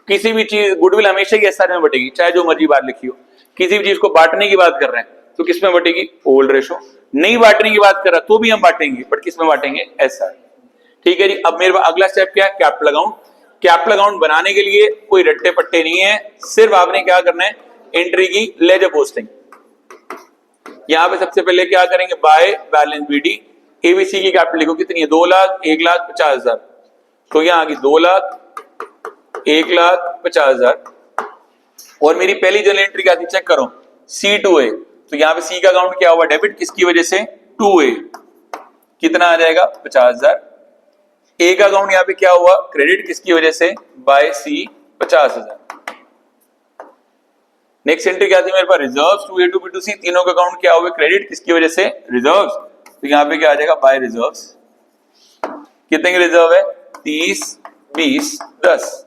Speaker 1: किसी भी चीज गुडविल हमेशा ही एसआर में बटेगी, चाहे जो मर्जी बात लिखी हो। किसी भी चीज को बांटने की बात कर रहे हैं तो किस में बटेगी ओल्ड रेशो। नहीं बांटने की बात कर रहा तो भी हम बांटेंगे, बट किस में बांटेंगे एसआर, ठीक है जी। अब मेरे पास अगला स्टेप क्या है, कैपिटल अकाउंट। कैपिटल अकाउंट बनाने के लिए कोई रट्टे पट्टे नहीं है, सिर्फ आपने क्या करना है, एंट्री की लेजर पोस्टिंग। यहां पे सबसे पहले क्या करेंगे, बाय बैलेंस बीडी, एबीसी की कैपिटल लिखो कितनी है, 2 लाख 1,50,000। तो यहां आ गई 2,01,50,000। और मेरी पहली जनरल एंट्री क्या थी, चेक करो, C2A। तो यहां पे सी का अकाउंट क्या हुआ, डेबिट, किसकी वजह से, 2A, कितना आ जाएगा 50,000। ए का अकाउंट यहाँ पे क्या हुआ, क्रेडिट, किसकी वजह से, बाय सी 50,000। नेक्स्ट एंट्री क्या थी मेरे पास, रिजर्व्स, 2A टू B2C, तीनों का अकाउंट क्या हुआ, क्रेडिट, किसकी वजह से, रिजर्व्स। तो यहाँ पे क्या आ जाएगा, बाय रिजर्व्स। कितने की रिजर्व है, 30, 20, 10।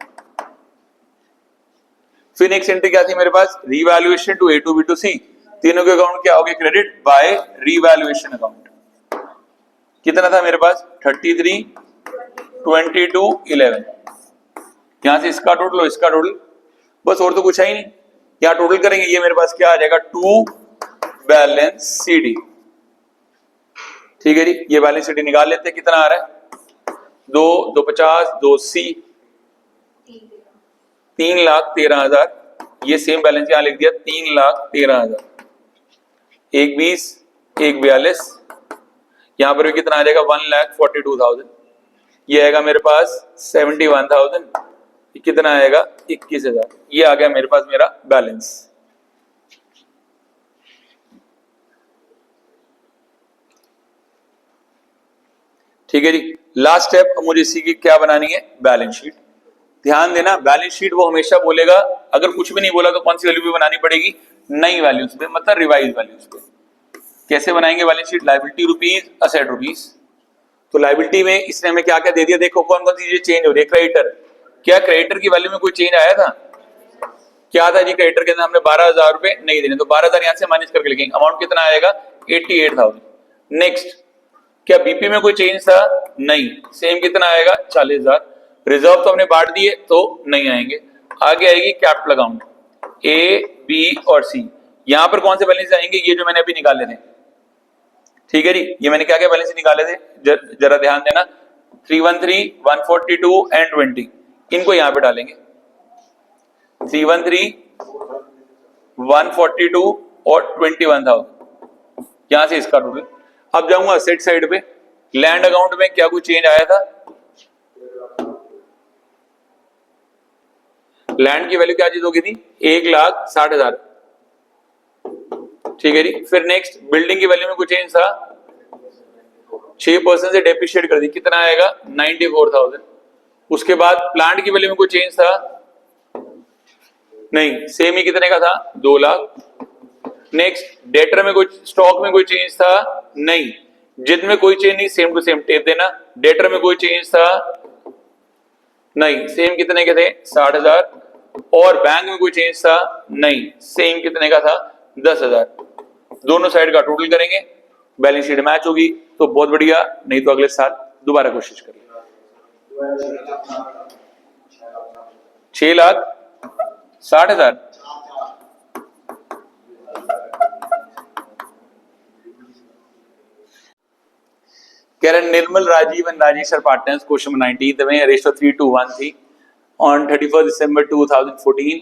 Speaker 1: फिर नेक्स्ट एंट्री क्या थी मेरे पास, रीवैल्यूएशन, 2A टू B2C, तीनों के अकाउंट क्या हो गए, क्रेडिट, बाय रीवैल्यूएशन अकाउंट। कितना था मेरे पास, 33, 22, 11। यहां से इसका टोटल और इसका टोटल, बस और तो कुछ है ही नहीं। यहां टोटल करेंगे, ये मेरे पास क्या आ जाएगा, 2 बैलेंस CD। ठीक है जी, ये बैलेंस CD निकाल लेते हैं, कितना आ रहा है, 2, 2 50, 2 C, 3,13,000। ये सेम बैलेंस यहां लिख दिया, 3,13,000। 1 20, 1 42, यहां पर भी कितना आ जाएगा, 1,42,000। ये आएगा मेरे पास 71,000। कितना आएगा, 21,000। ये आ गया मेरे पास मेरा बैलेंस। ठीक है जी, लास्ट स्टेप मुझे इसी की क्या बनानी है, बैलेंस शीट। ध्यान देना, बैलेंस शीट वो हमेशा बोलेगा, अगर कुछ भी नहीं बोला तो कौन सी वैल्यू पे बनानी पड़ेगी, नई वैल्यूज पे, मतलब रिवाइज वैल्यूज पे। कैसे बनाएंगे balance sheet, liability rupees, asset rupees. तो लायबिलिटी में इसने हमें क्या क्या दे दिया, देखो कौन कौन सी चीजें चेंज हो रही है। क्रेडिटर, क्या क्रेडिटर की वैल्यू में कोई चेंज आया था, क्या था जी, क्रेडिटर के अंदर हमने 12,000 रुपए नहीं देने, तो 12,000 यहां से माइनस करके लिखेंगे, अमाउंट कितना आएगा, 88,000। नेक्स्ट, क्या बीपी में कोई चेंज था, नहीं, सेम कितना आएगा, 40,000। रिजर्व तो हमने बांट दिए तो नहीं आएंगे। आगे आएगी कैपिटल अकाउंट, ए बी और सी। यहां पर कौन से बैलेंस आएंगे, ये जो मैंने अभी निकाले थे। ठीक है जी, ये मैंने क्या क्या बैलेंस निकाले थे, जरा ध्यान देना, 313, 142 एंड 20, इनको यहां पे डालेंगे। 313, 142 और 21,000, यहां से इसका टोटल। अब जाऊंगा असेट साइड पे, लैंड अकाउंट में क्या कुछ चेंज आया था, लैंड की वैल्यू क्या चीज होगी थी, 1,60,000। ठीक है जी, फिर नेक्स्ट, बिल्डिंग की वैल्यू में कुछ चेंज था, 6% से डेप्रिशिएट कर दी, कितना आएगा, 94,000। उसके बाद प्लांट की वैल्यू में कोई चेंज था, नहीं, सेम ही कितने का था, 2 लाख। नेक्स्ट, डेटर में कोई, स्टॉक में कोई चेंज था, नहीं, जित में कोई चेंज नहीं, सेम टू सेम टेप देना। डेटर में कोई चेंज था, नहीं, सेम कितने के थे, 60,000। और बैंक में कोई चेंज था, नहीं, सेम कितने का था, 10,000। दोनों साइड का टोटल करेंगे, बैलेंस शीट मैच होगी तो बहुत बढ़िया, नहीं तो अगले साल दोबारा कोशिश करेंगे। 6,60,000। कह रहे Nirmal, Rajiv and Rajesh are partners, question 19 में रेशियो 3:1 थी on 31 December 2014।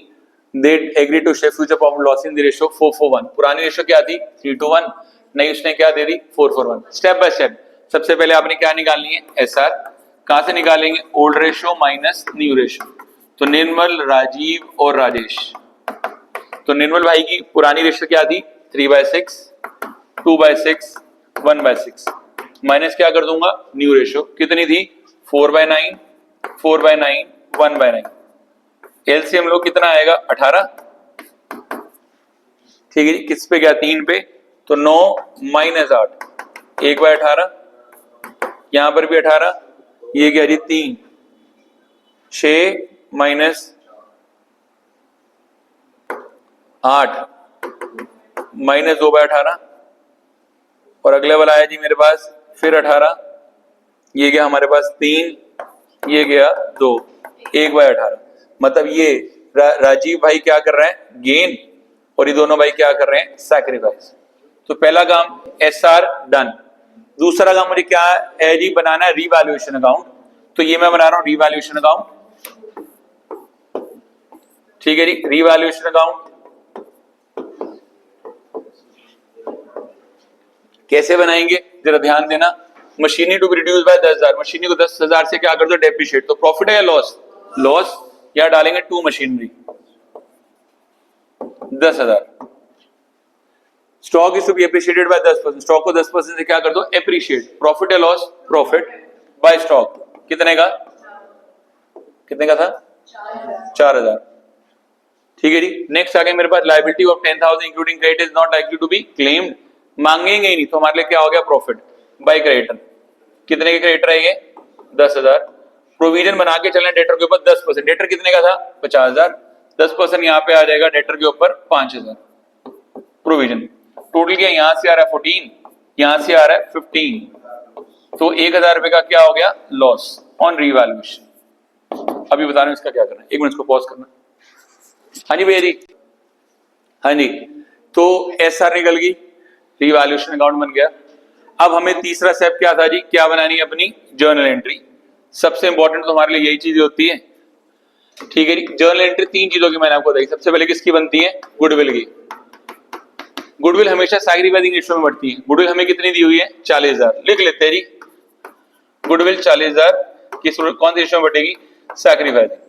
Speaker 1: They agree to share future profit loss in the ratio 4:1। पुरानी रेशियो क्या थी, 3:1, नहीं उसने क्या दे दी, 4:1। स्टेप बाय स्टेप, सबसे पहले आपने क्या निकालनी है, एसआर। कहां से निकालेंगे, old ratio minus new ratio. तो निर्मल, राजीव और राजेश, तो निर्मल भाई की पुरानी रेशियो क्या थी, 3/6, 2/6, 1/6, माइनस क्या कर दूंगा, न्यू रेशियो कितनी थी, 4/9, 4/9, 1/9। एलसीएम लो, कितना आएगा, 18। ठीक है जी, किस पे गया, 3 पे, तो 9 - 8, 1/18। यहां पर भी 18, ये गया जी 3, 6 - 8 -2/18। और अगले वाला आया जी मेरे पास फिर 18, ये गया हमारे पास 3, ये गया 2, 1/18। मतलब ये राजीव भाई क्या कर रहे हैं, गेन, और ये दोनों भाई क्या कर रहे हैं, सैक्रिफाइस। तो पहला काम एसआर डन। दूसरा काम मुझे क्या है जी, बनाना है रीवैल्यूएशन अकाउंट। तो ये मैं बना रहा हूं रीवैल्यूएशन अकाउंट, ठीक है जी। रीवैल्यूएशन अकाउंट कैसे बनाएंगे जरा ध्यान देना। Machinery to be reduce by 10,000, machinery को 10,000 से क्या कर दो, डेप्रिशिएट। तो प्रॉफिट है या लॉस? लॉस। या डालेंगे to machinery 10,000। Stock is to be appreciated by 10%, stock को 10% से क्या कर दो, एप्रिशिएट। प्रॉफिट है लॉस? प्रॉफिट बाय स्टॉक कितने का, कितने का था, 4,000, ठीक है जी। नेक्स्ट आ गया मेरे पास liability of 10,000 including credit is not likely to be claimed, मांगेंगे ही नहीं, तो हमारे लिए क्या हो गया, प्रॉफिट बाय क्रेडिटर। कितने के क्रेडिटर है ये, 10,000। प्रोविजन बना के चलना डेटर के ऊपर 10%, डेटर कितने का था, 50,000, 10% यहाँ पे आ जाएगा डेटर के ऊपर 5,000 प्रोविजन। टोटल क्या यहां से आ रहा है 14, यहां से आ रहा है 15, तो 1,000 रुपए का क्या हो गया, लॉस ऑन रीवैल्यूएशन। अभी बता रहे हैं इसका क्या करना है, एक मिनट इसको पॉज करना। हाँ जी भैया जी, हाँ जी। तो एसआर निकल गई, रीवैल्यूएशन अकाउंट बन गया। अब हमें तीसरा स्टेप क्या था जी, क्या बनानी है अपनी जर्नल एंट्री। सबसे इंपॉर्टेंट तो हमारे लिए यही चीज होती है, ठीक है जी। जर्नल एंट्री 3 चीजों की मैंने आपको बताई। सबसे पहले किसकी बनती है, गुडविल की। गुडविल हमेशा सैक्रिफाइसिंग रेशियो में बढ़ती है। गुडविल हमें कितनी दी हुई है, 40,000, लिख लेते हैं जी। गुडविल 40,000 किस कौन सी रेशियो में बढ़ेगी, सैक्रिफाइसिंग।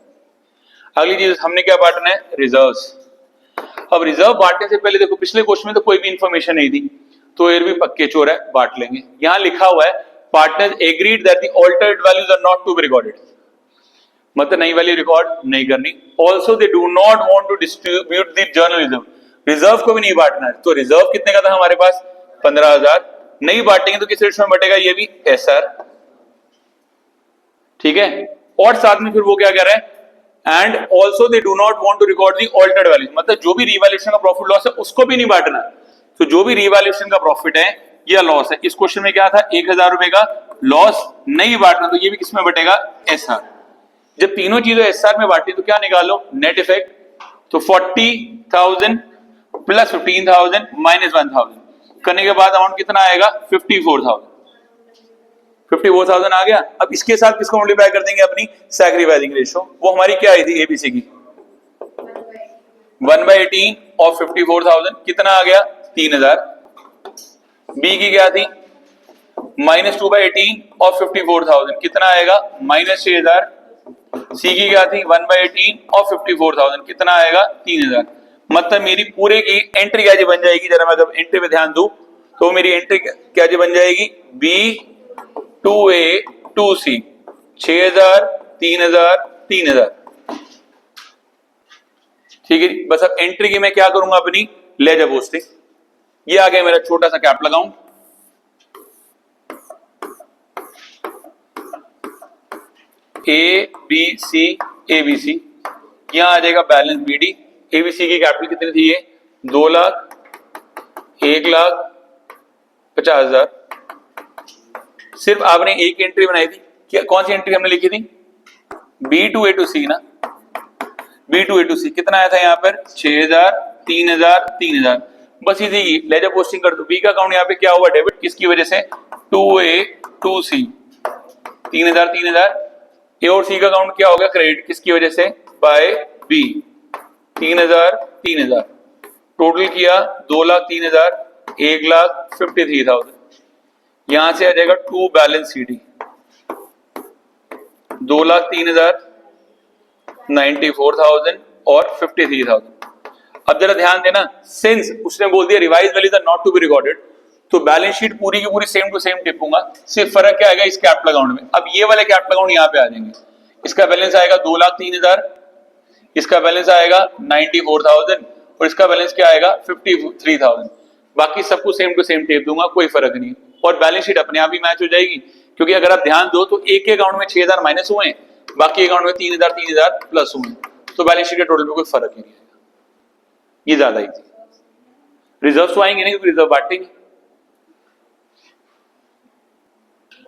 Speaker 1: अगली चीज हमने क्या बांटना है, रिजर्व्स। अब रिजर्व बांटने से पहले देखो पिछले क्वेश्चन में तो कोई भी इंफॉर्मेशन नहीं थी, तो ये भी पक्के चोर है, बांट लेंगे। यहां लिखा हुआ है partners agreed that the altered values are not to be recorded, मतलब नई वैल्यू रिकॉर्ड नहीं करनी। Also they do not want to distribute the journal reserve, reserve को भी नहीं बांटना है। तो रिजर्व कितने का था हमारे पास, 15,000, नहीं बांटेंगे तो किस रेशियो में बटेगा, ये भी एसआर, ठीक है। और साथ में फिर वो क्या कह रहा है, and also they do not want to record the altered value, मतलब जो भी रिवैल्यूएशन का प्रॉफिट लॉस है उसको भी नहीं बांटना। तो जो भी रिवैल्यूएशन का प्रॉफिट है या लॉस है, इस क्वेश्चन में क्या था, 1,000 रुपए का लॉस नहीं बांटना, तो ये भी किसमें बटेगा, एसआर। जब तीनों चीजें एसआर में बांटी तो क्या निकालो, नेट इफेक्ट। तो 40,000 प्लस 15,000 माइनस 1,000 करने के बाद अमाउंट कितना आएगा, 54,000। 54,000 आ गया। अब इसके साथ किसको मल्टीप्लाई कर देंगे, अपनी सैक्रिफाइसिंग रेशियो। वो हमारी क्या आई थी, एबीसी की 1/18 और 54,000 कितना आ गया, 3,000। बी की क्या थी, -2/18 और 54,000 कितना आएगा, -6,000। सी की क्या थी, 1/18 और 54,000 कितना आएगा, 3,000। मतलब मेरी पूरे की एंट्री क्या जी बन जाएगी, जरा मैं जब एंट्री पे ध्यान दूं तो मेरी एंट्री क्या जी बन जाएगी, बी 2A 2C 6,000 3,000 3,000, ठीक है। बस अब एंट्री की मैं क्या करूंगा, अपनी लेजर पोस्टिंग। ये आ गया मेरा छोटा सा कैपिटल अकाउंट। ABC ABC, यहां आ जाएगा बैलेंस BD। ABC की कैपिटल कितनी थी, ये 2 लाख 1,50,000। सिर्फ आपने एक एंट्री बनाई थी, क्या कौन सी एंट्री हमने लिखी थी, B2A to C ना, B2A to C कितना आया था यहाँ पर, 6,000 3,000 3,000। बस इसी की लेजर पोस्टिंग कर दो। बी का अकाउंट यहाँ पे क्या हुआ, डेबिट, किसकी वजह से, 2A to C 3,000 3,000। ए और सी का अकाउंट क्या होगा, क्रेडिट, किसकी वजह से, बाय बी 3,000 3,000। टोटल किया 2,03,000 1,53,000। यहां से आ जाएगा टू बैलेंस सीडी 2,03,000 94,000 और 53,000। अब जरा ध्यान देना, सिंस उसने बोल दिया revise values are not to be recorded, तो बैलेंस शीट पूरी की पूरी सेम टू सेम टिपूंगा। सिर्फ फर्क क्या आएगा इस कैपिटल अकाउंट में। अब ये वाले कैपिटल अकाउंट यहाँ पे आ जाएंगे, इसका बैलेंस आएगा 2,03,000, इसका बैलेंस आएगा 94,000 और इसका बैलेंस क्या आएगा 53,000। बाकी सब कुछ सेम टू सेम टेप दूंगा, कोई फर्क नहीं। और बैलेंस शीट अपने आप ही मैच हो जाएगी, क्योंकि अगर आप ध्यान दो तो एक अकाउंट में 6,000 माइनस हुए हैं, बाकी अकाउंट में 3,000 3,000 प्लस हुए हैं, तो बैलेंस शीट के टोटल में कोई फर्क ही नहीं आएगा। ये ज्यादा ही थी। रिजर्व तो आएंगे नहीं, क्योंकि रिजर्व बांटेंगे।